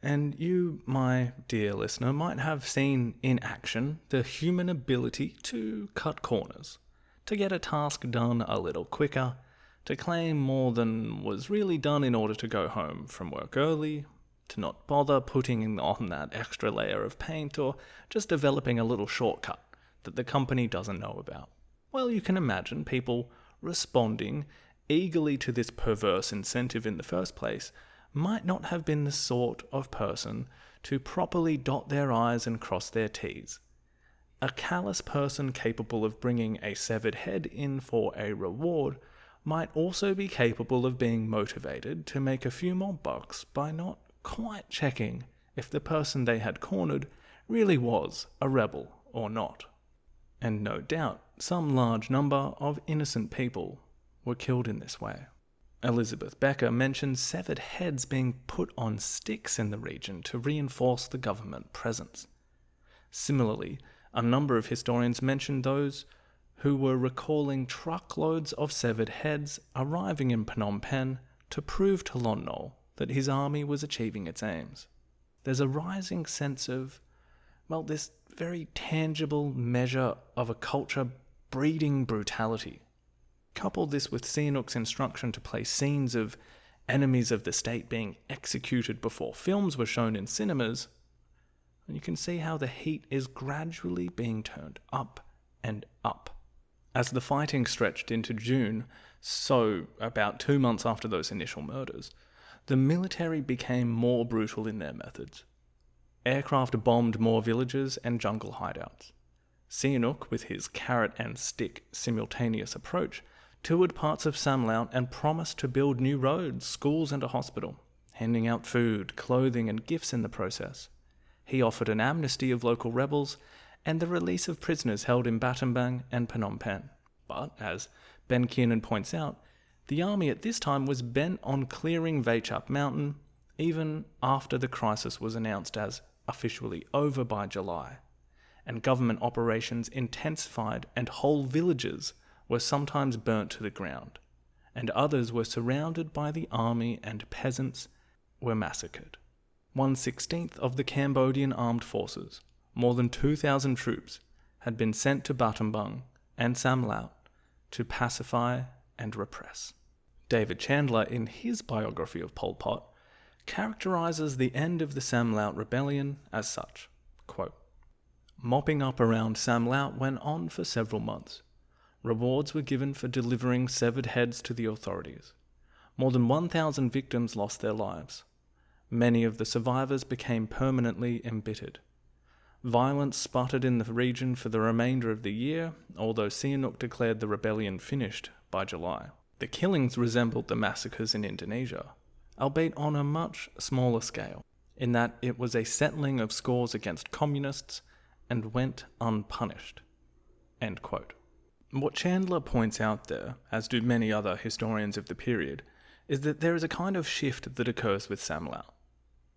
And you, my dear listener, might have seen in action the human ability to cut corners, to get a task done a little quicker, to claim more than was really done in order to go home from work early, to not bother putting on that extra layer of paint, or just developing a little shortcut that the company doesn't know about. Well, you can imagine people responding eagerly to this perverse incentive in the first place might not have been the sort of person to properly dot their I's and cross their T's. A callous person capable of bringing a severed head in for a reward might also be capable of being motivated to make a few more bucks by not quite checking if the person they had cornered really was a rebel or not. And no doubt, some large number of innocent people were killed in this way. Elizabeth Becker mentions severed heads being put on sticks in the region to reinforce the government presence. Similarly, a number of historians mention those who were recalling truckloads of severed heads arriving in Phnom Penh to prove to Lon Nol that his army was achieving its aims. There's a rising sense of, this very tangible measure of a culture breeding brutality. Couple this with Sihanouk's instruction to play scenes of enemies of the state being executed before films were shown in cinemas, and you can see how the heat is gradually being turned up and up. As the fighting stretched into June, so about 2 months after those initial murders, the military became more brutal in their methods. Aircraft bombed more villages and jungle hideouts. Sihanouk, with his carrot and stick simultaneous approach, toured parts of Samlaut and promised to build new roads, schools and a hospital, handing out food, clothing and gifts in the process. He offered an amnesty of local rebels and the release of prisoners held in Battambang and Phnom Penh. But, as Ben Kiernan points out, the army at this time was bent on clearing Vai Chap Mountain, even after the crisis was announced as officially over by July, and government operations intensified and whole villages were sometimes burnt to the ground, and others were surrounded by the army and peasants were massacred. 1/16 of the Cambodian armed forces, more than 2,000 troops, had been sent to Battambang and Samlaut to pacify and repress. David Chandler, in his biography of Pol Pot, characterizes the end of the Samlaut Rebellion as such, quote, Mopping up around Samlaut went on for several months. Rewards were given for delivering severed heads to the authorities. More than 1,000 victims lost their lives. Many of the survivors became permanently embittered. Violence sputtered in the region for the remainder of the year, although Sihanouk declared the rebellion finished by July. The killings resembled the massacres in Indonesia, albeit on a much smaller scale, in that it was a settling of scores against communists and went unpunished. End quote. What Chandler points out there, as do many other historians of the period, is that there is a kind of shift that occurs with Samlaut.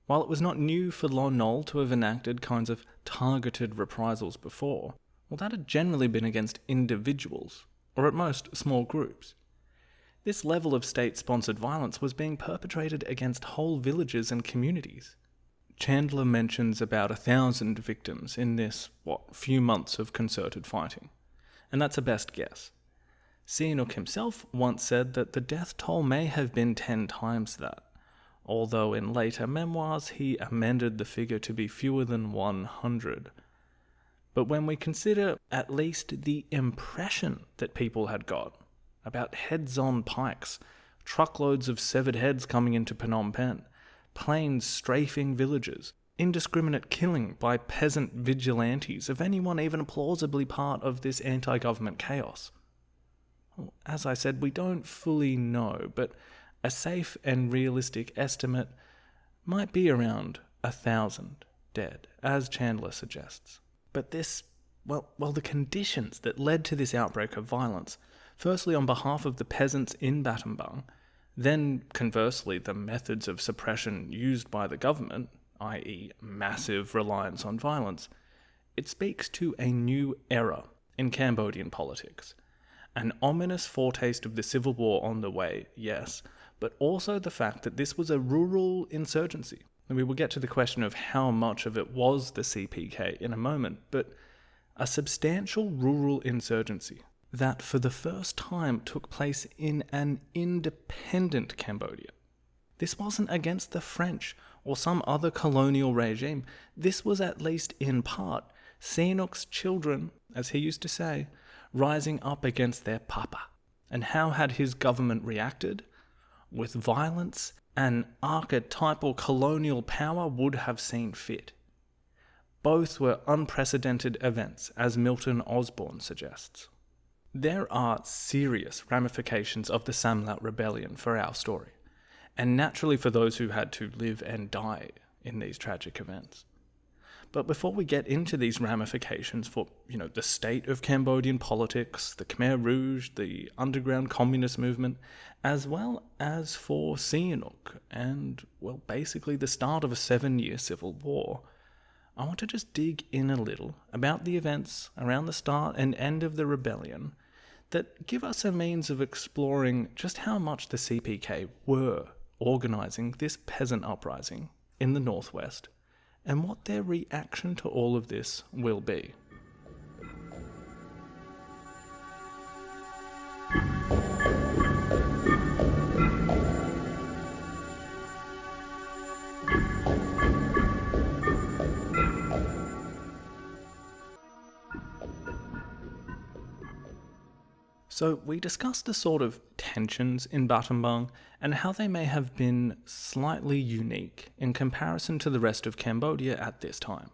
While it was not new for Lon Nol to have enacted kinds of targeted reprisals before, well, that had generally been against individuals, or at most small groups. This level of state-sponsored violence was being perpetrated against whole villages and communities. Chandler mentions about 1,000 victims in this, few months of concerted fighting. And that's a best guess. Sihanouk himself once said that the death toll may have been 10 times that, although in later memoirs he amended the figure to be fewer than 100. But when we consider at least the impression that people had got about heads on pikes, truckloads of severed heads coming into Phnom Penh, planes strafing villages, indiscriminate killing by peasant vigilantes of anyone even plausibly part of this anti-government chaos. Well, as I said, we don't fully know, but a safe and realistic estimate might be around 1,000 dead, as Chandler suggests. But this, the conditions that led to this outbreak of violence, firstly on behalf of the peasants in Battambang, then, conversely, the methods of suppression used by the government, i.e. massive reliance on violence, it speaks to a new era in Cambodian politics. An ominous foretaste of the civil war on the way, yes, but also the fact that this was a rural insurgency. And we will get to the question of how much of it was the CPK in a moment, but a substantial rural insurgency that for the first time took place in an independent Cambodia. This wasn't against the French or some other colonial regime. This was, at least in part, Sihanouk's children, as he used to say, rising up against their papa. And how had his government reacted? With violence and archetypal colonial power would have seen fit. Both were unprecedented events, as Milton Osborne suggests. There are serious ramifications of the Samlaut Rebellion for our story, and naturally for those who had to live and die in these tragic events. But before we get into these ramifications for, the state of Cambodian politics, the Khmer Rouge, the underground communist movement, as well as for Sihanouk and, basically the start of a 7-year civil war, I want to just dig in a little about the events around the start and end of the rebellion that give us a means of exploring just how much the CPK were organising this peasant uprising in the northwest, and what their reaction to all of this will be. So we discussed the sort of tensions in Battambang and how they may have been slightly unique in comparison to the rest of Cambodia at this time.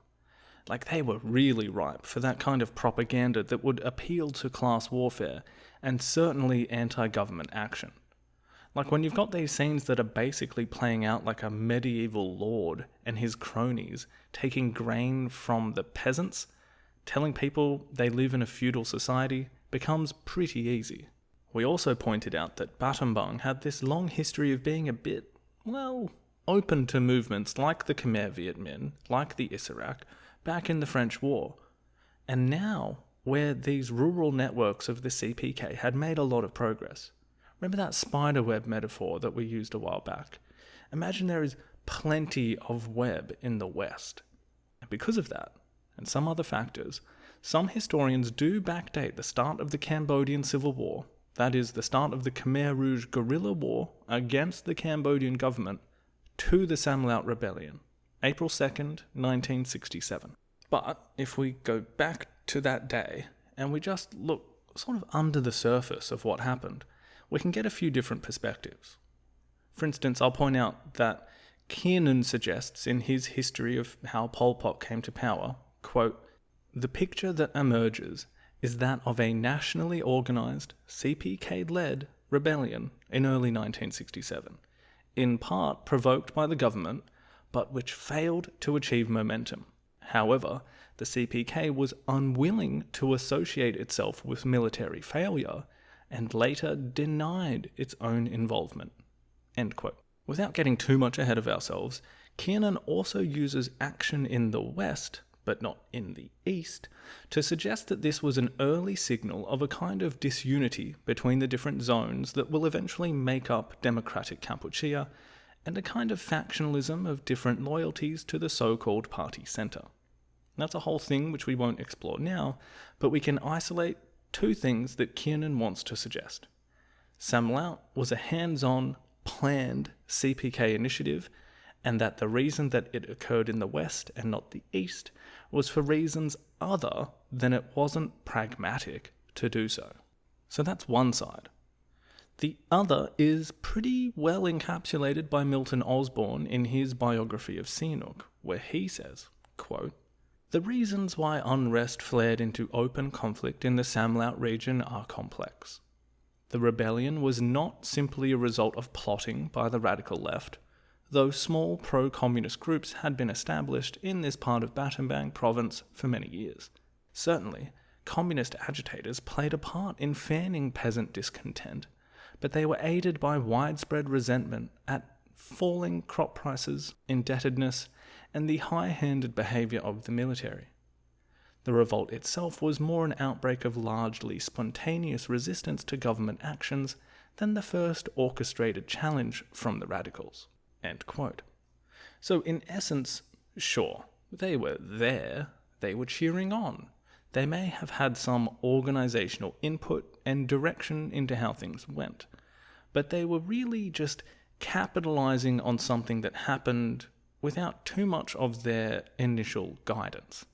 Like, they were really ripe for that kind of propaganda that would appeal to class warfare and certainly anti-government action. Like when you've got these scenes that are basically playing out like a medieval lord and his cronies taking grain from the peasants, telling people they live in a feudal society, becomes pretty easy. We also pointed out that Battambang had this long history of being a bit, open to movements like the Khmer Viet Minh, like the Isarak, back in the French War. And now, where these rural networks of the CPK had made a lot of progress. Remember that spiderweb metaphor that we used a while back? Imagine there is plenty of web in the West. And because of that, and some other factors, some historians do backdate the start of the Cambodian Civil War, that is, the start of the Khmer Rouge guerrilla war against the Cambodian government, to the Samlaut Rebellion, April 2nd, 1967. But if we go back to that day and we just look sort of under the surface of what happened, we can get a few different perspectives. For instance, I'll point out that Kiernan suggests in his history of how Pol Pot came to power, quote, "The picture that emerges is that of a nationally organised, CPK-led rebellion in early 1967, in part provoked by the government, but which failed to achieve momentum. However, the CPK was unwilling to associate itself with military failure and later denied its own involvement." End quote. Without getting too much ahead of ourselves, Kiernan also uses action in the West, but not in the East, to suggest that this was an early signal of a kind of disunity between the different zones that will eventually make up democratic Kampuchea, and a kind of factionalism of different loyalties to the so-called party centre. That's a whole thing which we won't explore now, but we can isolate two things that Kiernan wants to suggest. Samlaut was a hands-on, planned CPK initiative, and that the reason that it occurred in the West and not the East was for reasons other than it wasn't pragmatic to do so. So that's one side. The other is pretty well encapsulated by Milton Osborne in his biography of Sihanouk, where he says, quote, "The reasons why unrest flared into open conflict in the Samlaut region are complex. The rebellion was not simply a result of plotting by the radical left, though small pro-communist groups had been established in this part of Battambang province for many years. Certainly, communist agitators played a part in fanning peasant discontent, but they were aided by widespread resentment at falling crop prices, indebtedness, and the high-handed behaviour of the military. The revolt itself was more an outbreak of largely spontaneous resistance to government actions than the first orchestrated challenge from the radicals." End quote. So in essence, sure, they were there, they were cheering on. They may have had some organisational input and direction into how things went, but they were really just capitalising on something that happened without too much of their initial guidance.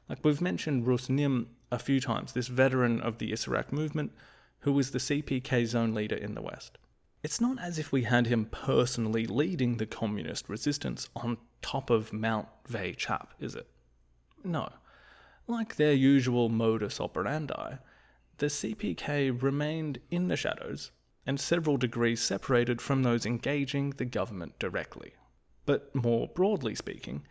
Like we've mentioned Rus Nim a few times, this veteran of the Issarak movement, who was the CPK zone leader in the West. It's not as if we had him personally leading the communist resistance on top of Mount Vei Chap, is it? No. Like their usual modus operandi, the CPK remained in the shadows and several degrees separated from those engaging the government directly. But more broadly speaking,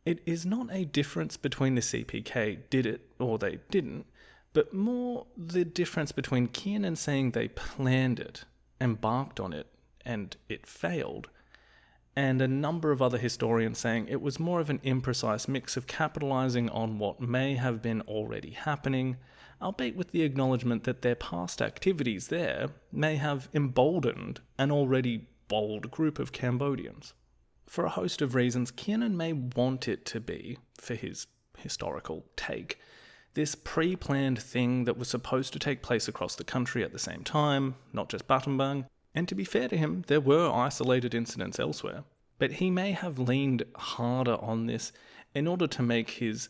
it is not a difference between the CPK did it or they didn't, but more the difference between Kiernan saying they planned it, embarked on it, and it failed, and a number of other historians saying it was more of an imprecise mix of capitalising on what may have been already happening, albeit with the acknowledgement that their past activities there may have emboldened an already bold group of Cambodians. For a host of reasons, Kiernan may want it to be, for his historical take, this pre-planned thing that was supposed to take place across the country at the same time, not just Battambang. And to be fair to him, there were isolated incidents elsewhere. But he may have leaned harder on this in order to make his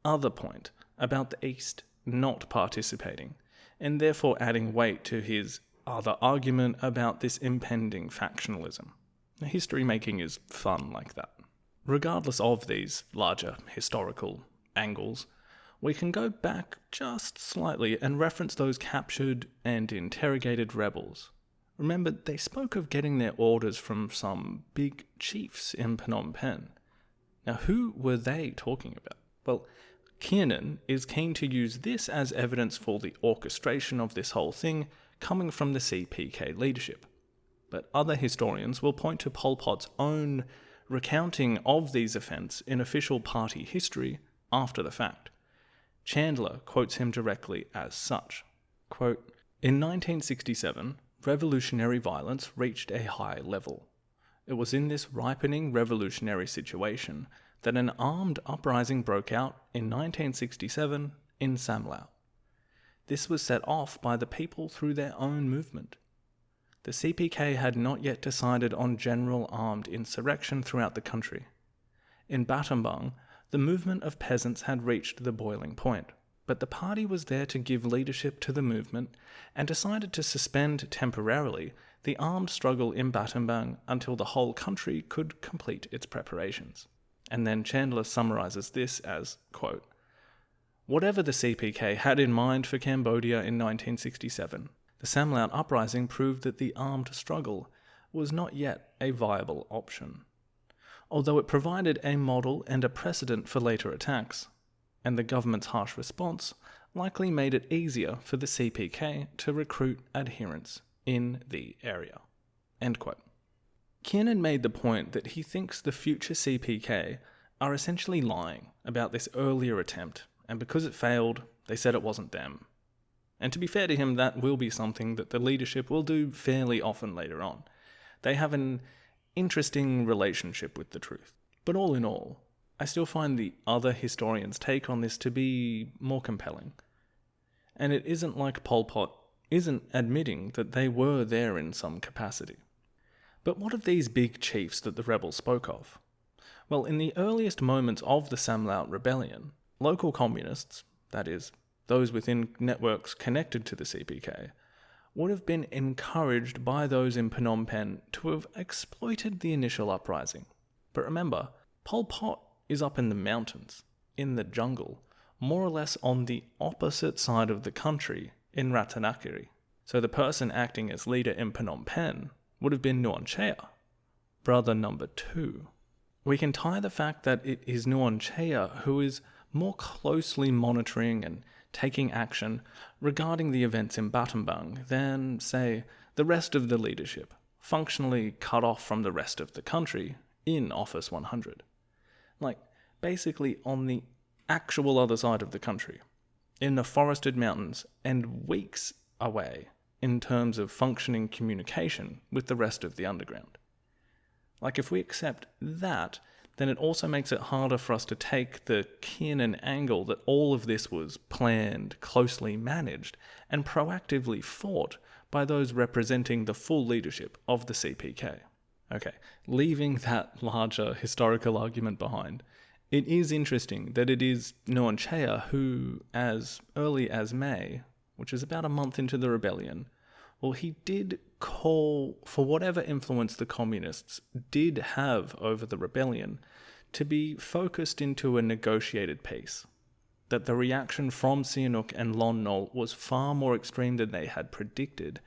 other point about the East not participating, and therefore adding weight to his other argument about this impending factionalism. History making is fun like that. Regardless of these larger historical angles, we can go back just slightly and reference those captured and interrogated rebels. Remember, they spoke of getting their orders from some big chiefs in Phnom Penh. Now, who were they talking about? Well, Kiernan is keen to use this as evidence for the orchestration of this whole thing coming from the CPK leadership. But other historians will point to Pol Pot's own recounting of these events in official party history after the fact. Chandler quotes him directly as such. Quote, "In 1967, revolutionary violence reached a high level. It was in this ripening revolutionary situation that an armed uprising broke out in 1967 in Samlaut. This was set off by the people through their own movement. The CPK had not yet decided on general armed insurrection throughout the country. In Battambang, The movement of peasants had reached the boiling point, but the party was there to give leadership to the movement and decided to suspend temporarily the armed struggle in Battambang until the whole country could complete its preparations. And then Chandler summarizes this as, quote, "Whatever the CPK had in mind for Cambodia in 1967, the Samlaut uprising proved that the armed struggle was not yet a viable option. Although it provided a model and a precedent for later attacks, and the government's harsh response likely made it easier for the CPK to recruit adherents in the area." End quote. Kiernan made the point that he thinks the future CPK are essentially lying about this earlier attempt, and because it failed, they said it wasn't them. And to be fair to him, that will be something that the leadership will do fairly often later on. They have an interesting relationship with the truth. But all in all, I still find the other historians' take on this to be more compelling. And it isn't like Pol Pot isn't admitting that they were there in some capacity. But what of these big chiefs that the rebels spoke of? Well, in the earliest moments of the Samlaut Rebellion, local communists, that is, those within networks connected to the CPK, would have been encouraged by those in Phnom Penh to have exploited the initial uprising. But remember, Pol Pot is up in the mountains, in the jungle, more or less on the opposite side of the country in Ratanakiri. So the person acting as leader in Phnom Penh would have been Nuon Chea, brother number 2. We can tie the fact that it is Nuon Chea who is more closely monitoring and taking action regarding the events in Battambang than, say, the rest of the leadership, functionally cut off from the rest of the country in Office 100. Like, basically on the actual other side of the country, in the forested mountains, and weeks away in terms of functioning communication with the rest of the underground. Like, if we accept that, then it also makes it harder for us to take the Kiernan angle that all of this was planned, closely managed, and proactively fought by those representing the full leadership of the CPK. Okay, leaving that larger historical argument behind, it is interesting that it is Nuon Chea who, as early as May, which is about a month into the rebellion, well, he did call for whatever influence the communists did have over the rebellion to be focused into a negotiated peace. That the reaction from Sihanouk and Lon Nol was far more extreme than they had predicted,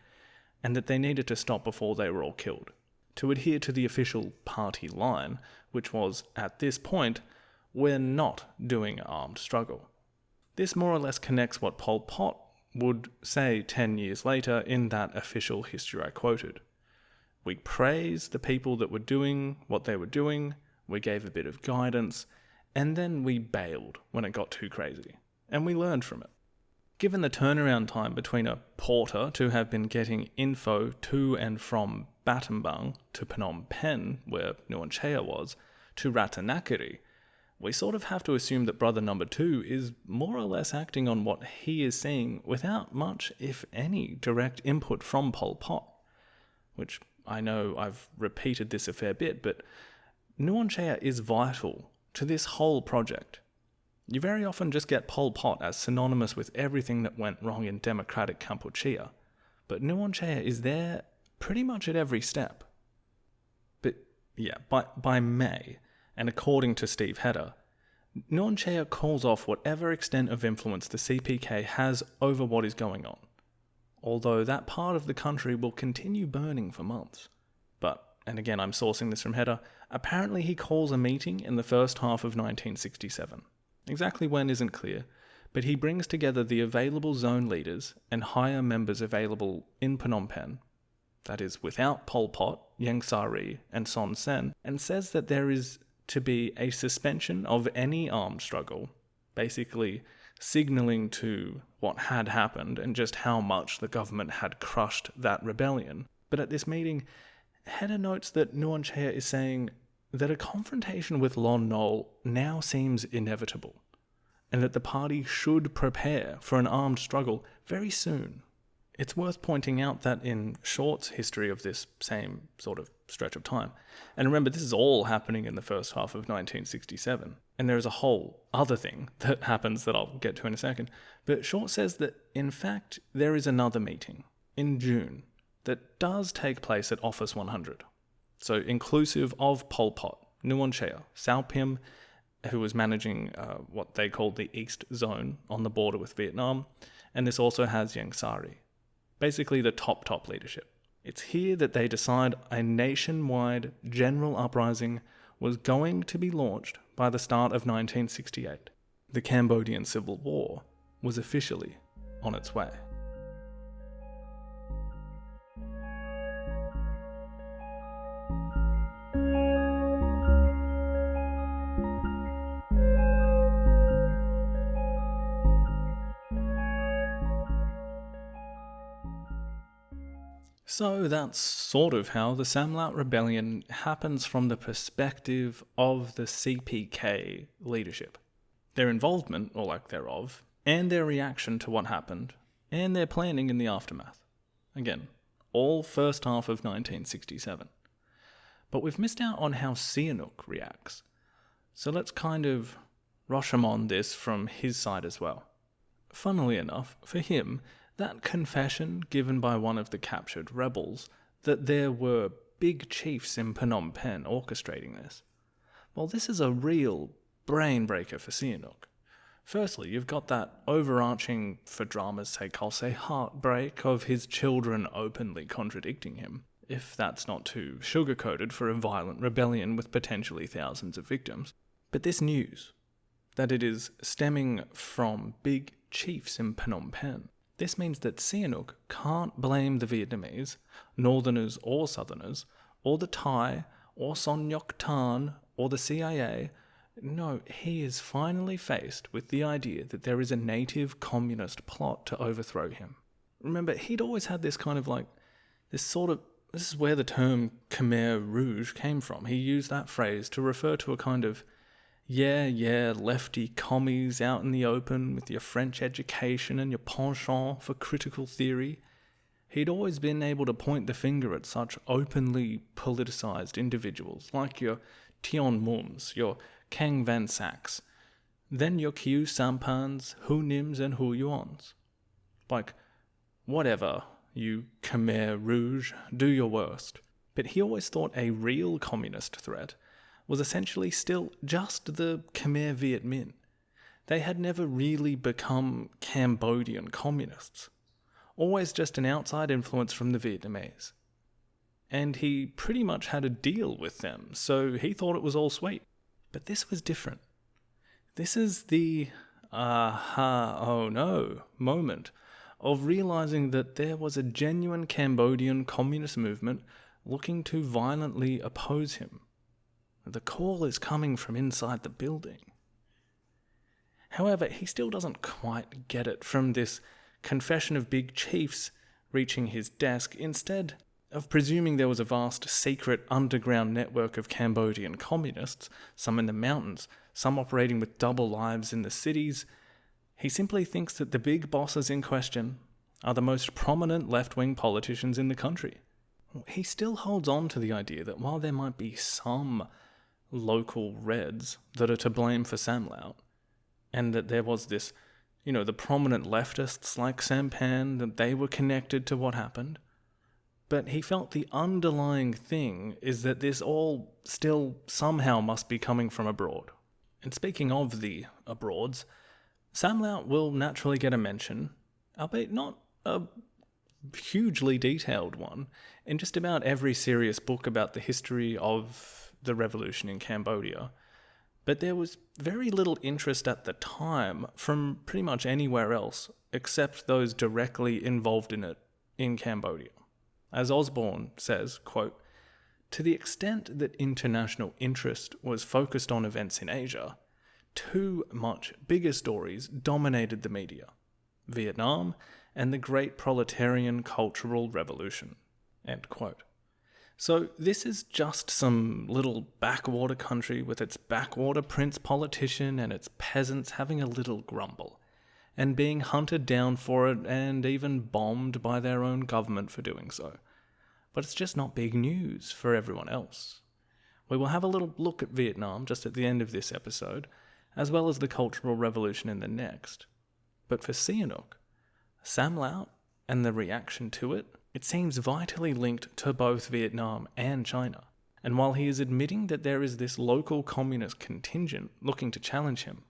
and that they needed to stop before they were all killed. To adhere to the official party line, which was, at this point, we're not doing an armed struggle. This more or less connects what Pol Pot would say 10 years later in that official history I quoted. We praised the people that were doing what they were doing, we gave a bit of guidance, and then we bailed when it got too crazy, and we learned from it. Given the turnaround time between a porter to have been getting info to and from Battambang to Phnom Penh, where Nuon Chea was, to Ratanakiri, we sort of have to assume that brother number 2 is more or less acting on what he is seeing without much, if any, direct input from Pol Pot. Which, I know I've repeated this a fair bit, but Nuon Chea is vital to this whole project. You very often just get Pol Pot as synonymous with everything that went wrong in democratic Kampuchea, but Nuon Chea is there pretty much at every step. But yeah, by May, and according to Steve Hedder, Nuon Chea calls off whatever extent of influence the CPK has over what is going on, although that part of the country will continue burning for months. But, and again I'm sourcing this from Hedder, apparently he calls a meeting in the first half of 1967. Exactly when isn't clear, but he brings together the available zone leaders and higher members available in Phnom Penh, that is without Pol Pot, Ieng Sari and Son Sen, and says that there is to be a suspension of any armed struggle, basically signalling to what had happened and just how much the government had crushed that rebellion. But at this meeting, Hedder notes that Nuon Chea is saying that a confrontation with Lon Nol now seems inevitable, and that the party should prepare for an armed struggle very soon, It's worth pointing out that in Short's history of this same sort of stretch of time, and remember this is all happening in the first half of 1967, and there's a whole other thing that happens that I'll get to in a second, but Short says that in fact there is another meeting in June that does take place at Office 100. So inclusive of Pol Pot, Nuon Chea, Sao Pim, who was managing what they called the East Zone on the border with Vietnam, and this also has Ieng Sari. Basically the top leadership. It's here that they decide a nationwide general uprising was going to be launched by the start of 1968. The Cambodian Civil War was officially on its way. So that's sort of how the Samlaut Rebellion happens from the perspective of the CPK leadership. Their involvement, or lack thereof, and their reaction to what happened, and their planning in the aftermath. Again, all first half of 1967. But we've missed out on how Sihanouk reacts. So let's kind of Rashomon this from his side as well. Funnily enough, for him, that confession given by one of the captured rebels that there were big chiefs in Phnom Penh orchestrating this, well, this is a real brain breaker for Sihanouk. Firstly, you've got that overarching, for drama's sake, I'll say heartbreak of his children openly contradicting him, if that's not too sugar-coated for a violent rebellion with potentially thousands of victims. But this news, that it is stemming from big chiefs in Phnom Penh, this means that Sihanouk can't blame the Vietnamese, Northerners or Southerners, or the Thai, or Son Ngoc Tan, or the CIA. No, he is finally faced with the idea that there is a native communist plot to overthrow him. Remember, he'd always had this kind of like, this is where the term Khmer Rouge came from. He used that phrase to refer to a kind of lefty commies out in the open with your French education and your penchant for critical theory. He'd always been able to point the finger at such openly politicized individuals like your Tion Mums, your Kang Van Saks, then your Khieu Samphans, Hu Nims and Hu Yuans. Like, whatever, you Khmer Rouge, do your worst. But he always thought a real communist threat was essentially still just the Khmer Viet Minh. They had never really become Cambodian communists. Always just an outside influence from the Vietnamese. And he pretty much had a deal with them, so he thought it was all sweet. But this was different. This is the oh no moment of realizing that there was a genuine Cambodian communist movement looking to violently oppose him. The call is coming from inside the building. However, he still doesn't quite get it from this confession of big chiefs reaching his desk, instead of presuming there was a vast secret underground network of Cambodian communists, some in the mountains, some operating with double lives in the cities. He simply thinks that the big bosses in question are the most prominent left-wing politicians in the country. He still holds on to the idea that while there might be some local Reds that are to blame for Samlaut, and that there was this, the prominent leftists like Samphan, that they were connected to what happened. But he felt the underlying thing is that this all still somehow must be coming from abroad. And speaking of the abroads, Samlaut will naturally get a mention, albeit not a hugely detailed one, in just about every serious book about the history of the revolution in Cambodia. But there was very little interest at the time from pretty much anywhere else except those directly involved in it in Cambodia. As Osborne says, quote, "To the extent that international interest was focused on events in Asia, two much bigger stories dominated the media: Vietnam and the Great Proletarian Cultural Revolution." End quote. So this is just some little backwater country with its backwater prince politician and its peasants having a little grumble. and being hunted down for it and even bombed by their own government for doing so. But it's just not big news for everyone else. We will have a little look at Vietnam just at the end of this episode, as well as the Cultural Revolution in the next. But for Sihanouk, Samlaut and the reaction to it, it seems vitally linked to both Vietnam and China. And while he is admitting that there is this local communist contingent looking to challenge him,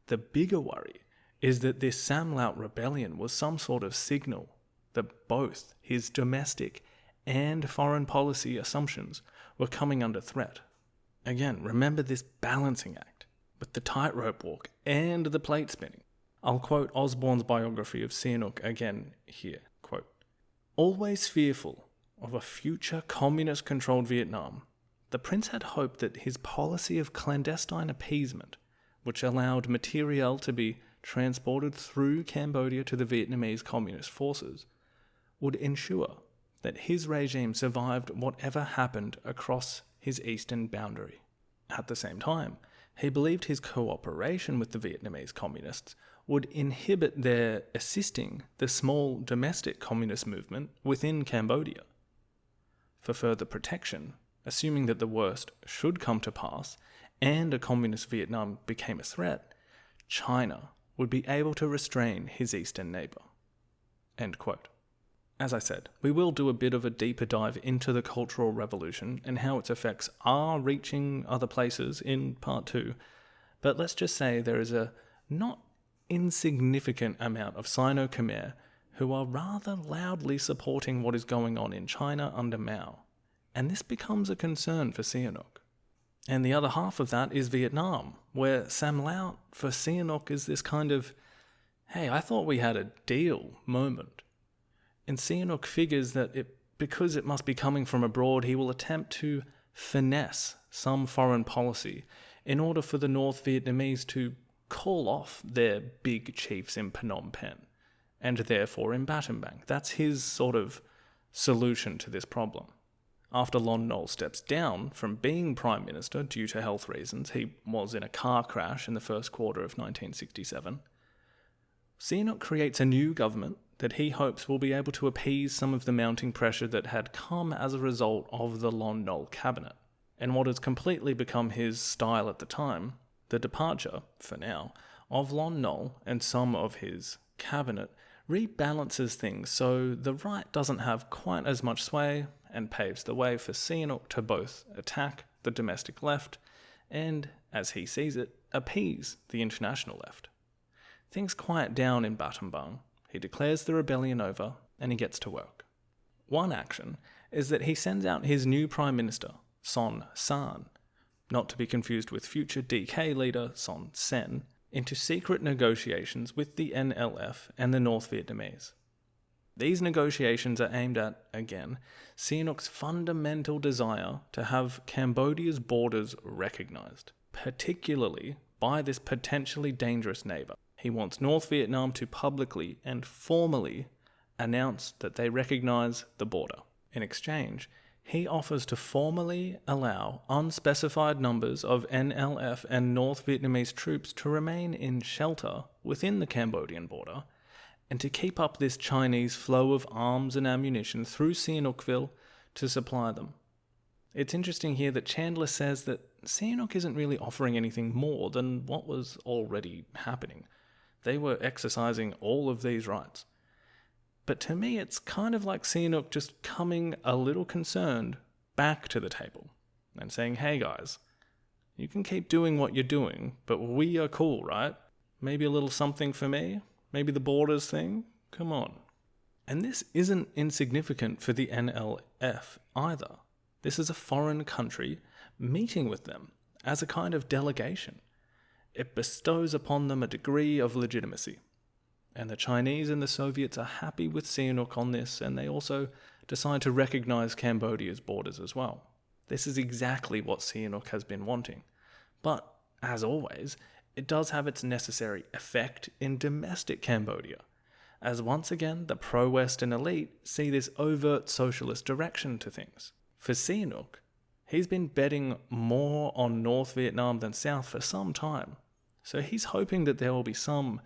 the bigger worry is that this Samlaut Rebellion was some sort of signal that both his domestic and foreign policy assumptions were coming under threat. Again, remember this balancing act with the tightrope walk and the plate spinning. I'll quote Osborne's biography of Sihanouk again here. Quote, "Always fearful of a future communist-controlled Vietnam, the prince had hoped that his policy of clandestine appeasement, which allowed materiel to be transported through Cambodia to the Vietnamese communist forces, would ensure that his regime survived whatever happened across his eastern boundary. At the same time, he believed his cooperation with the Vietnamese communists would inhibit their assisting the small domestic communist movement within Cambodia. For further protection, assuming that the worst should come to pass and a communist Vietnam became a threat, China would be able to restrain his eastern neighbour." End quote. As I said, we will do a bit of a deeper dive into the Cultural Revolution and how its effects are reaching other places in part 2, but let's just say there is a not insignificant amount of Sino-Khmer who are rather loudly supporting what is going on in China under Mao, and this becomes a concern for Sihanouk. And the other half of that is Vietnam, where Samlaut for Sihanouk is this kind of, hey, I thought we had a deal moment. And Sihanouk figures that because it must be coming from abroad, he will attempt to finesse some foreign policy in order for the North Vietnamese to call off their big chiefs in Phnom Penh, and therefore in Battambang. That's his sort of solution to this problem. After Lon Nol steps down from being Prime Minister due to health reasons, he was in a car crash in the first quarter of 1967, Sihanouk creates a new government that he hopes will be able to appease some of the mounting pressure that had come as a result of the Lon Nol cabinet. And what has completely become his style at the time, the departure, for now, of Lon Nol and some of his cabinet rebalances things so the right doesn't have quite as much sway and paves the way for Sihanouk to both attack the domestic left and, as he sees it, appease the international left. Things quiet down in Battambang. He declares the rebellion over and he gets to work. One action is that he sends out his new Prime Minister, Son San, not to be confused with future DK leader Son Sen, into secret negotiations with the NLF and the North Vietnamese. These negotiations are aimed at, again, Sihanouk's fundamental desire to have Cambodia's borders recognised, particularly by this potentially dangerous neighbour. He wants North Vietnam to publicly and formally announce that they recognise the border. In exchange, he offers to formally allow unspecified numbers of NLF and North Vietnamese troops to remain in shelter within the Cambodian border and to keep up this Chinese flow of arms and ammunition through Sihanoukville to supply them. It's interesting here that Chandler says that Sihanouk isn't really offering anything more than what was already happening. They were exercising all of these rights. But to me, it's kind of like Sihanouk just coming a little concerned back to the table and saying, hey guys, you can keep doing what you're doing, but we are cool, right? Maybe a little something for me? Maybe the borders thing? Come on. And this isn't insignificant for the NLF either. This is a foreign country meeting with them as a kind of delegation. It bestows upon them a degree of legitimacy. And the Chinese and the Soviets are happy with Sihanouk on this, and they also decide to recognise Cambodia's borders as well. This is exactly what Sihanouk has been wanting. But, as always, it does have its necessary effect in domestic Cambodia, as once again the pro-Western elite see this overt socialist direction to things. For Sihanouk, he's been betting more on North Vietnam than South for some time, so he's hoping that there will be some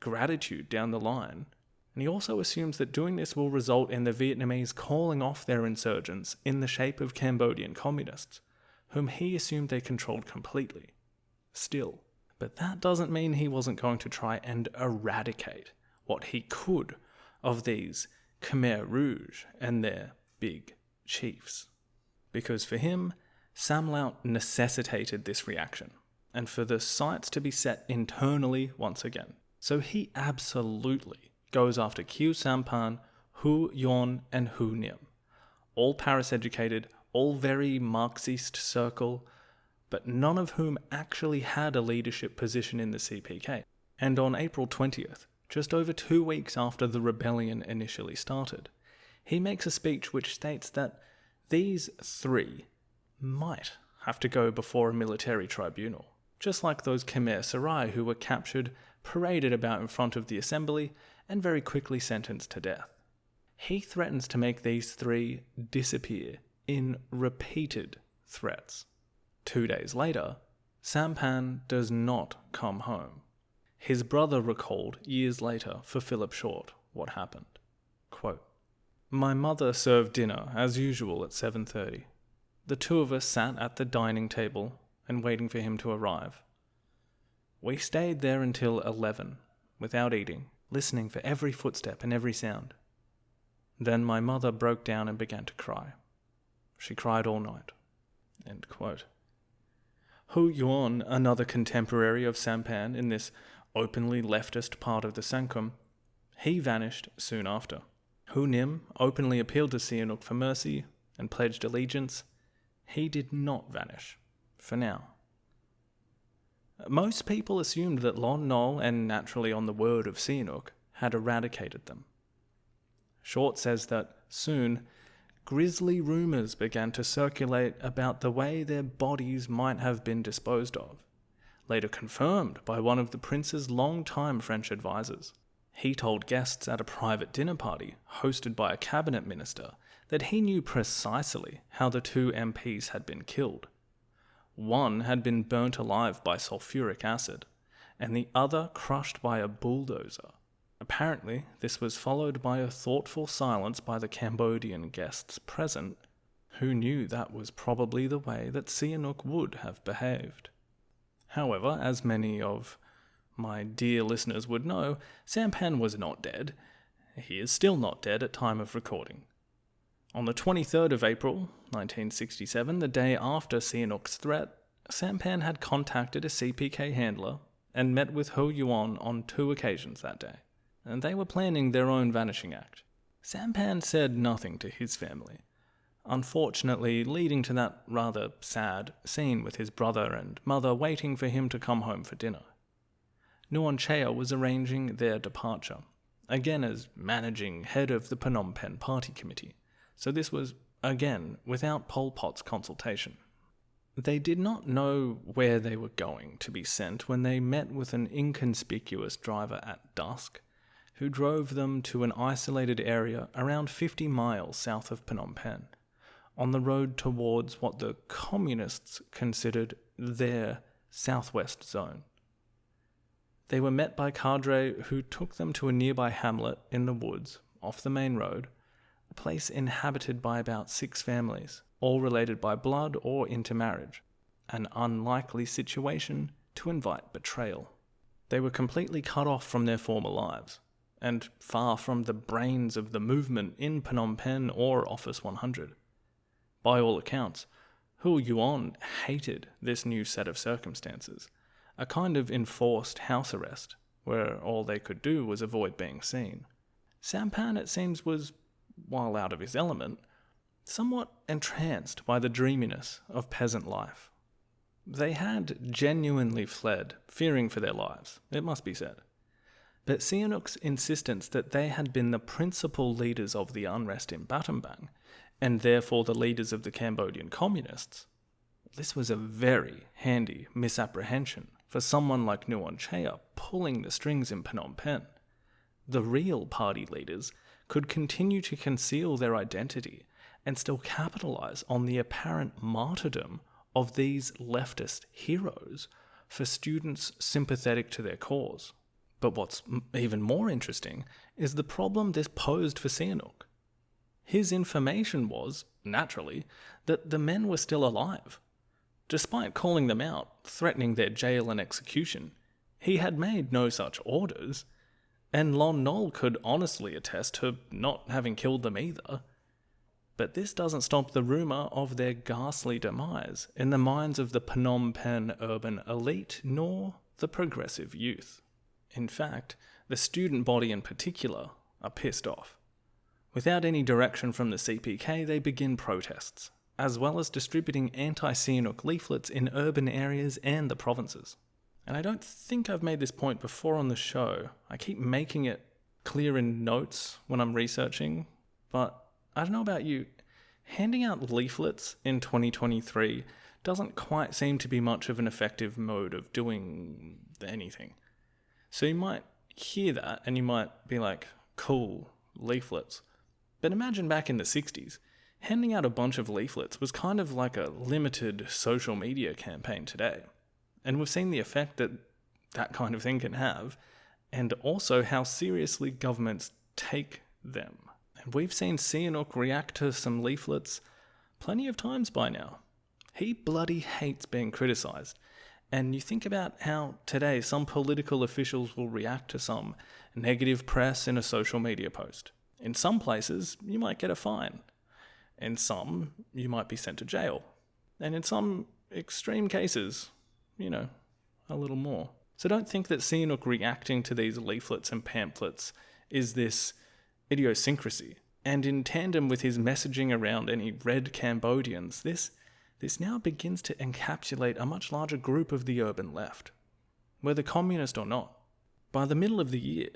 gratitude down the line, and he also assumes that doing this will result in the Vietnamese calling off their insurgents in the shape of Cambodian communists, whom he assumed they controlled completely. Still, but that doesn't mean he wasn't going to try and eradicate what he could of these Khmer Rouge and their big chiefs. Because for him, Samlaut necessitated this reaction, and for the sights to be set internally once again. So he absolutely goes after Khieu Samphan, Hu Yuan, and Hu Nim. All Paris-educated, all very Marxist circle, but none of whom actually had a leadership position in the CPK. And on April 20th, just over 2 weeks after the rebellion initially started, he makes a speech which states that these three might have to go before a military tribunal, just like those Khmer Sarai who were captured, paraded about in front of the assembly, and very quickly sentenced to death. He threatens to make these three disappear in repeated threats. 2 days later, Samphan does not come home. His brother recalled years later for Philip Short what happened. Quote, "My mother served dinner as usual at 7:30. The two of us sat at the dining table and waiting for him to arrive. We stayed there until 11, without eating, listening for every footstep and every sound. Then my mother broke down and began to cry. She cried all night." End quote. Hu Yuan, another contemporary of Samphan in this openly leftist part of the Sankum, he vanished soon after. Hu Nim openly appealed to Sihanouk for mercy and pledged allegiance. He did not vanish, for now. Most people assumed that Lon Nol, and naturally on the word of Sihanouk, had eradicated them. Short says that soon, grisly rumours began to circulate about the way their bodies might have been disposed of, later confirmed by one of the prince's long-time French advisors. He told guests at a private dinner party hosted by a cabinet minister that he knew precisely how the two MPs had been killed. One had been burnt alive by sulfuric acid, and the other crushed by a bulldozer. Apparently, this was followed by a thoughtful silence by the Cambodian guests present, who knew that was probably the way that Sihanouk would have behaved. However, as many of my dear listeners would know, Samphan was not dead. He is still not dead at time of recording. On the 23rd of April, 1967, the day after Sihanouk's threat, Samphan had contacted a CPK handler and met with Hu Yuan on 2 occasions that day, and they were planning their own vanishing act. Samphan said nothing to his family, unfortunately leading to that rather sad scene with his brother and mother waiting for him to come home for dinner. Nuon Chea was arranging their departure, again as managing head of the Phnom Penh Party Committee, so this was, again, without Pol Pot's consultation. They did not know where they were going to be sent when they met with an inconspicuous driver at dusk, who drove them to an isolated area around 50 miles south of Phnom Penh, on the road towards what the communists considered their southwest zone. They were met by cadre who took them to a nearby hamlet in the woods, off the main road, a place inhabited by about 6 families, all related by blood or intermarriage, an unlikely situation to invite betrayal. They were completely cut off from their former lives, and far from the brains of the movement in Phnom Penh or Office 100. By all accounts, Hu Yuan hated this new set of circumstances, a kind of enforced house arrest, where all they could do was avoid being seen. Samphan, it seems, was, while out of his element, somewhat entranced by the dreaminess of peasant life. They had genuinely fled, fearing for their lives, it must be said. But Sihanouk's insistence that they had been the principal leaders of the unrest in Battambang, and therefore the leaders of the Cambodian communists, this was a very handy misapprehension for someone like Nuon Chea pulling the strings in Phnom Penh. The real party leaders could continue to conceal their identity and still capitalize on the apparent martyrdom of these leftist heroes for students sympathetic to their cause. But what's even more interesting is the problem this posed for Sihanouk. His information was, naturally, that the men were still alive. Despite calling them out, threatening their jail and execution, he had made no such orders, and Lon Nol could honestly attest to not having killed them either. But this doesn't stop the rumour of their ghastly demise in the minds of the Phnom Penh urban elite nor the progressive youth. In fact, the student body in particular are pissed off. Without any direction from the CPK, they begin protests, as well as distributing anti-Sihanouk leaflets in urban areas and the provinces. And I don't think I've made this point before on the show. I keep making it clear in notes when I'm researching, but I don't know about you, handing out leaflets in 2023 doesn't quite seem to be much of an effective mode of doing anything. So you might hear that and you might be like, cool, leaflets. But imagine back in the 60s, handing out a bunch of leaflets was kind of like a limited social media campaign today. And we've seen the effect that that kind of thing can have, and also how seriously governments take them. And we've seen Sihanouk react to some leaflets plenty of times by now. He bloody hates being criticised. And you think about how today some political officials will react to some negative press in a social media post. In some places, you might get a fine. In some, you might be sent to jail. And in some extreme cases, a little more. So don't think that Sihanouk reacting to these leaflets and pamphlets is this idiosyncrasy. And in tandem with his messaging around any red Cambodians, this now begins to encapsulate a much larger group of the urban left, whether communist or not. By the middle of the year,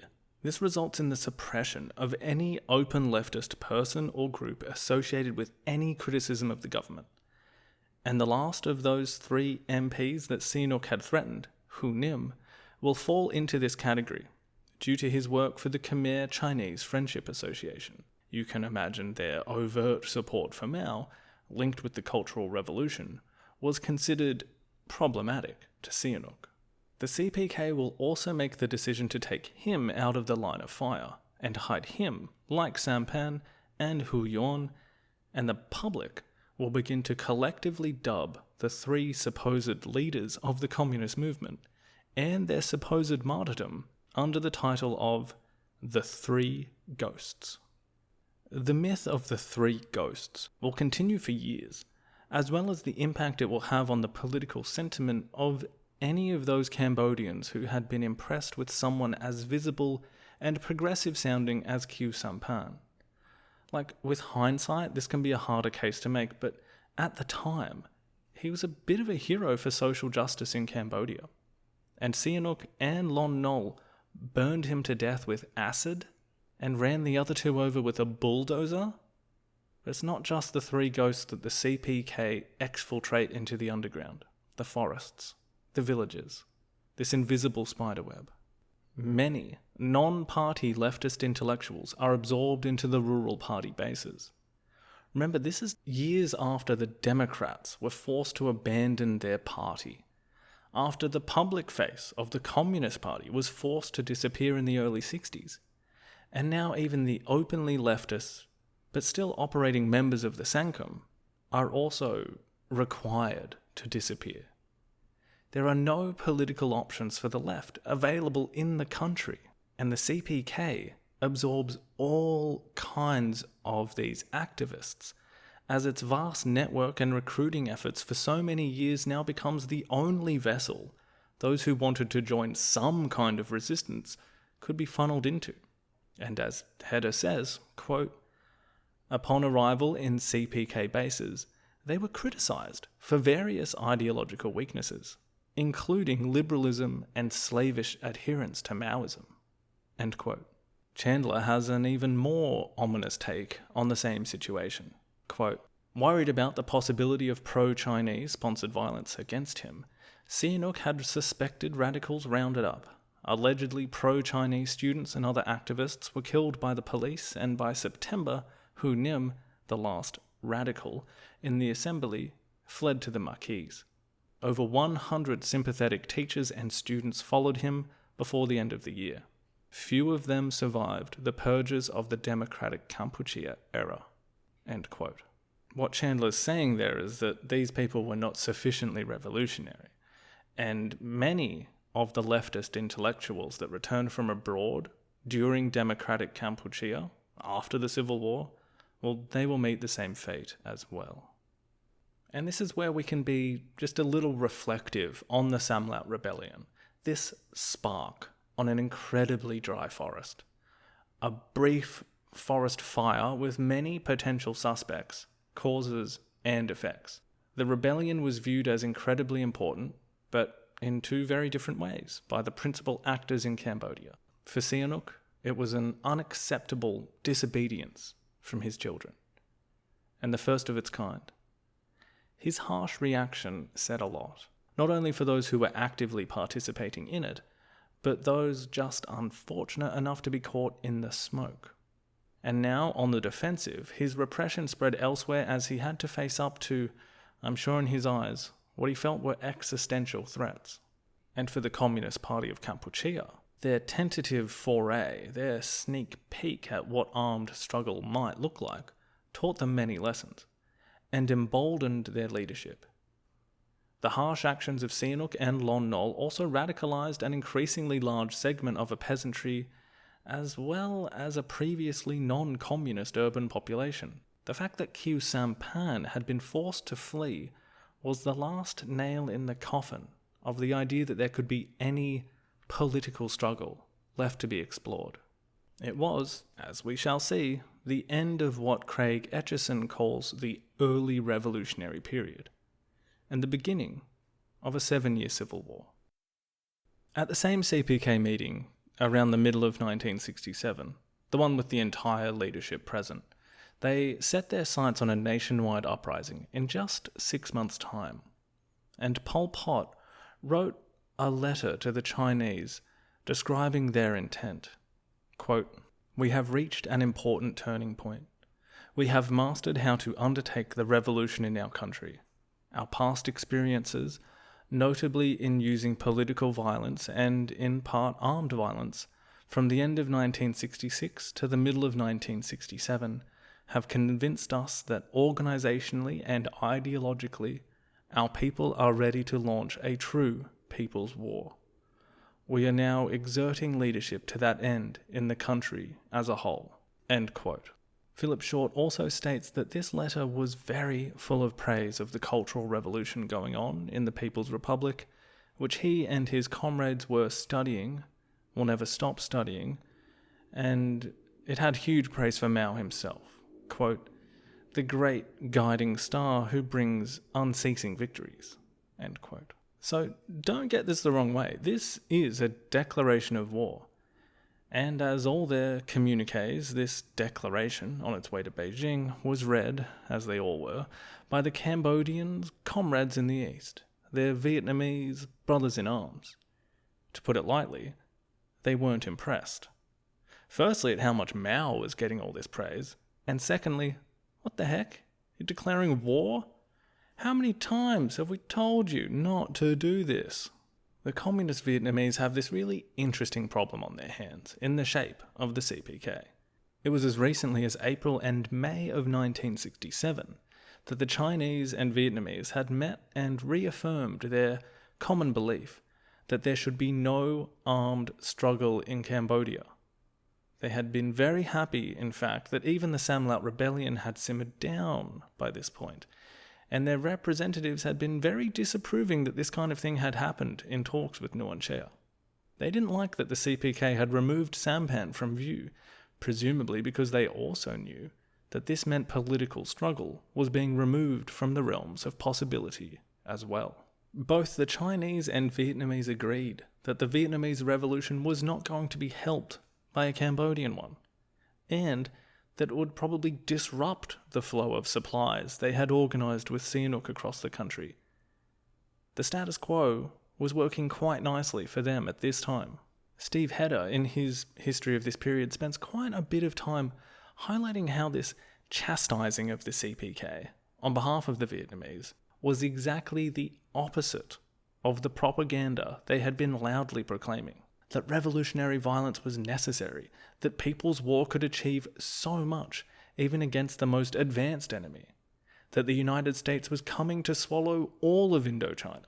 this results in the suppression of any open leftist person or group associated with any criticism of the government. And the last of those 3 MPs that Sihanouk had threatened, Hu Nim, will fall into this category due to his work for the Khmer Chinese Friendship Association. You can imagine their overt support for Mao, linked with the Cultural Revolution, was considered problematic to Sihanouk. The CPK will also make the decision to take him out of the line of fire and hide him, like Samphan and Hu Yuan, and the public will begin to collectively dub the 3 supposed leaders of the communist movement and their supposed martyrdom under the title of the 3 Ghosts. The myth of the 3 Ghosts will continue for years, as well as the impact it will have on the political sentiment of any of those Cambodians who had been impressed with someone as visible and progressive sounding as Khieu Samphan. Like, with hindsight, this can be a harder case to make, but at the time, he was a bit of a hero for social justice in Cambodia. And Sihanouk and Lon Nol burned him to death with acid and ran the other 2 over with a bulldozer. But it's not just the 3 ghosts that the CPK exfiltrate into the underground, the forests, the villages, this invisible spiderweb. Many non-party leftist intellectuals are absorbed into the rural party bases. Remember, this is years after the Democrats were forced to abandon their party, after the public face of the Communist Party was forced to disappear in the early 60s, and now even the openly leftist, but still operating members of the Sangkum, are also required to disappear. There are no political options for the left available in the country, and the CPK absorbs all kinds of these activists, as its vast network and recruiting efforts for so many years now becomes the only vessel those who wanted to join some kind of resistance could be funneled into. And as Hedder says, quote, "Upon arrival in CPK bases, they were criticised for various ideological weaknesses, including liberalism and slavish adherence to Maoism." End quote. Chandler has an even more ominous take on the same situation. Quote, "Worried about the possibility of pro-Chinese sponsored violence against him, Sihanouk had suspected radicals rounded up. Allegedly pro-Chinese students and other activists were killed by the police, and by September, Hu Nim, the last radical in the assembly, fled to the Maquis. Over 100 sympathetic teachers and students followed him, before the end of the year. Few of them survived the purges of the democratic Kampuchea era. End quote. What Chandler's saying there is that these people were not sufficiently revolutionary, and many of the leftist intellectuals that returned from abroad during democratic Kampuchea, after the Civil War, well, they will meet the same fate as well. And this is where we can be just a little reflective on the Samlaut Rebellion, this spark on an incredibly dry forest. A brief forest fire with many potential suspects, causes and effects. The rebellion was viewed as incredibly important, but in two very different ways, by the principal actors in Cambodia. For Sihanouk, it was an unacceptable disobedience from his children, and the first of its kind. His harsh reaction said a lot, not only for those who were actively participating in it, but those just unfortunate enough to be caught in the smoke. And now, on the defensive, his repression spread elsewhere as he had to face up to, I'm sure in his eyes, what he felt were existential threats. And for the Communist Party of Kampuchea, their tentative foray, their sneak peek at what armed struggle might look like, taught them many lessons, and emboldened their leadership. The harsh actions of Sihanouk and Lon Nol also radicalized an increasingly large segment of a peasantry, as well as a previously non-communist urban population. The fact that Khieu Samphan had been forced to flee was the last nail in the coffin of the idea that there could be any political struggle left to be explored. It was, as we shall see, the end of what Craig Etchison calls the early revolutionary period, and the beginning of a 7-year civil war. At the same CPK meeting, around the middle of 1967, the one with the entire leadership present, they set their sights on a nationwide uprising in just 6 months' time, and Pol Pot wrote a letter to the Chinese describing their intent. Quote, "We have reached an important turning point. We have mastered how to undertake the revolution in our country. Our past experiences, notably in using political violence and in part armed violence, from the end of 1966 to the middle of 1967, have convinced us that organizationally and ideologically, our people are ready to launch a true people's war. We are now exerting leadership to that end in the country as a whole." End quote. Philip Short also states that this letter was very full of praise of the cultural revolution going on in the People's Republic, which he and his comrades were studying, will never stop studying, and it had huge praise for Mao himself. Quote, "The great guiding star who brings unceasing victories." End quote. So don't get this the wrong way. This is a declaration of war. And as all their communiques, this declaration, on its way to Beijing, was read, as they all were, by the Cambodians' comrades in the East, their Vietnamese brothers in arms. To put it lightly, they weren't impressed. Firstly, at how much Mao was getting all this praise, and secondly, what the heck? You're declaring war? How many times have we told you not to do this? The Communist Vietnamese have this really interesting problem on their hands, in the shape of the CPK. It was as recently as April and May of 1967 that the Chinese and Vietnamese had met and reaffirmed their common belief that there should be no armed struggle in Cambodia. They had been very happy, in fact, that even the Samlaut Rebellion had simmered down by this point, and their representatives had been very disapproving that this kind of thing had happened in talks with Nuon Chea. They didn't like that the CPK had removed Samphan from view, presumably because they also knew that this meant political struggle was being removed from the realms of possibility as well. Both the Chinese and Vietnamese agreed that the Vietnamese revolution was not going to be helped by a Cambodian one, and that would probably disrupt the flow of supplies they had organized with Sihanouk across the country. The status quo was working quite nicely for them at this time. Steve Hedder, in his history of this period, spends quite a bit of time highlighting how this chastising of the CPK on behalf of the Vietnamese was exactly the opposite of the propaganda they had been loudly proclaiming. that revolutionary violence was necessary, that People's War could achieve so much, even against the most advanced enemy, that the United States was coming to swallow all of Indochina.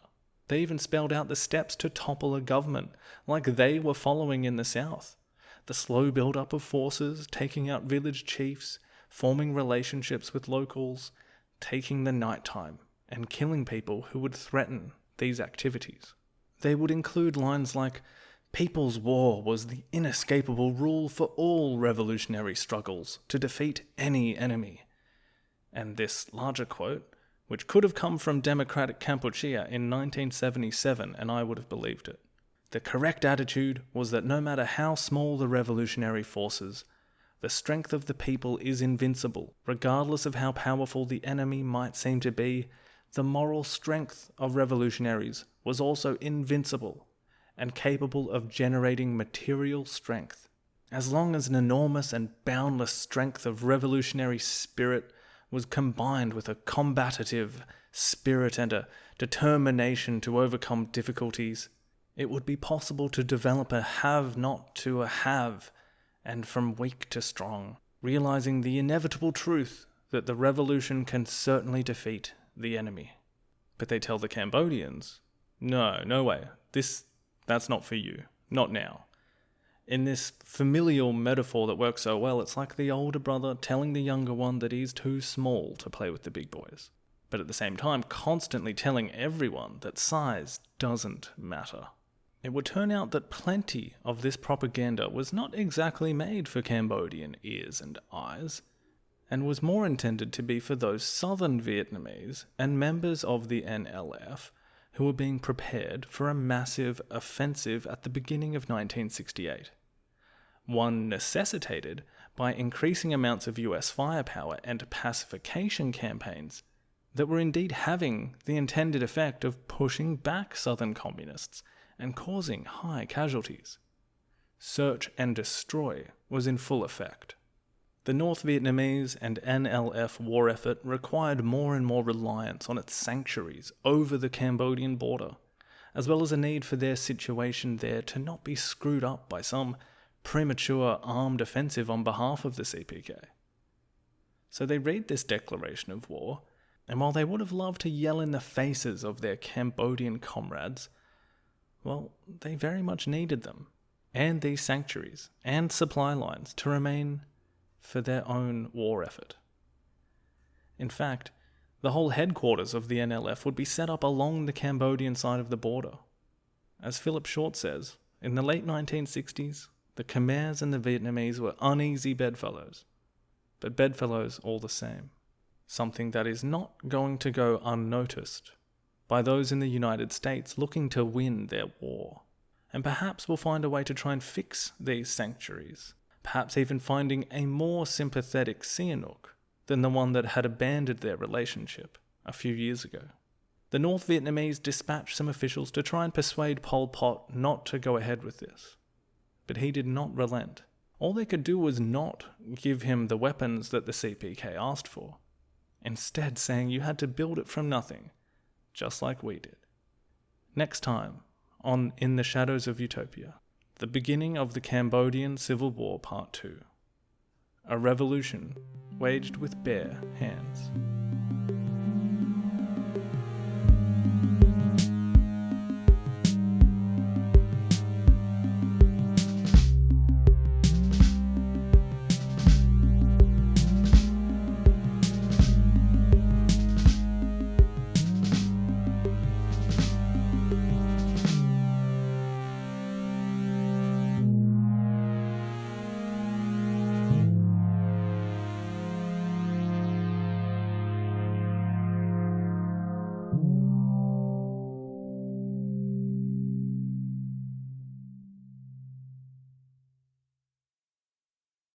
They even spelled out the steps to topple a government, like they were following in the South. The slow build-up of forces, taking out village chiefs, forming relationships with locals, taking the nighttime, and killing people who would threaten these activities. They would include lines like, "People's War was the inescapable rule for all revolutionary struggles to defeat any enemy." And this larger quote, which could have come from Democratic Kampuchea in 1977, and I would have believed it. The correct attitude was that no matter how small the revolutionary forces, the strength of the people is invincible. Regardless of how powerful the enemy might seem to be, the moral strength of revolutionaries was also invincible and capable of generating material strength. As long as an enormous and boundless strength of revolutionary spirit was combined with a combative spirit and a determination to overcome difficulties, it would be possible to develop a have not to a have, and from weak to strong, realizing the inevitable truth that the revolution can certainly defeat the enemy. But they tell the Cambodians, no way, that's not for you, not now. In this familial metaphor that works so well, it's like the older brother telling the younger one that he's too small to play with the big boys, but at the same time constantly telling everyone that size doesn't matter. It would turn out that plenty of this propaganda was not exactly made for Cambodian ears and eyes, and was more intended to be for those southern Vietnamese and members of the NLF who were being prepared for a massive offensive at the beginning of 1968. One necessitated by increasing amounts of US firepower and pacification campaigns that were indeed having the intended effect of pushing back southern communists and causing high casualties. Search and destroy was in full effect. The North Vietnamese and NLF war effort required more and more reliance on its sanctuaries over the Cambodian border, as well as a need for their situation there to not be screwed up by some premature armed offensive on behalf of the CPK. So they read this declaration of war, and while they would have loved to yell in the faces of their Cambodian comrades, well, they very much needed them, and these sanctuaries and supply lines to remain for their own war effort. In fact, the whole headquarters of the NLF would be set up along the Cambodian side of the border. As Philip Short says, in the late 1960s, the Khmers and the Vietnamese were uneasy bedfellows, but bedfellows all the same. Something that is not going to go unnoticed by those in the United States looking to win their war, and perhaps will find a way to try and fix these sanctuaries, perhaps even finding a more sympathetic Sihanouk than the one that had abandoned their relationship a few years ago. The North Vietnamese dispatched some officials to try and persuade Pol Pot not to go ahead with this, but he did not relent. All they could do was not give him the weapons that the CPK asked for, instead saying you had to build it from nothing, just like we did. Next time, on In the Shadows of Utopia, the beginning of the Cambodian Civil War Part 2. A revolution waged with bare hands.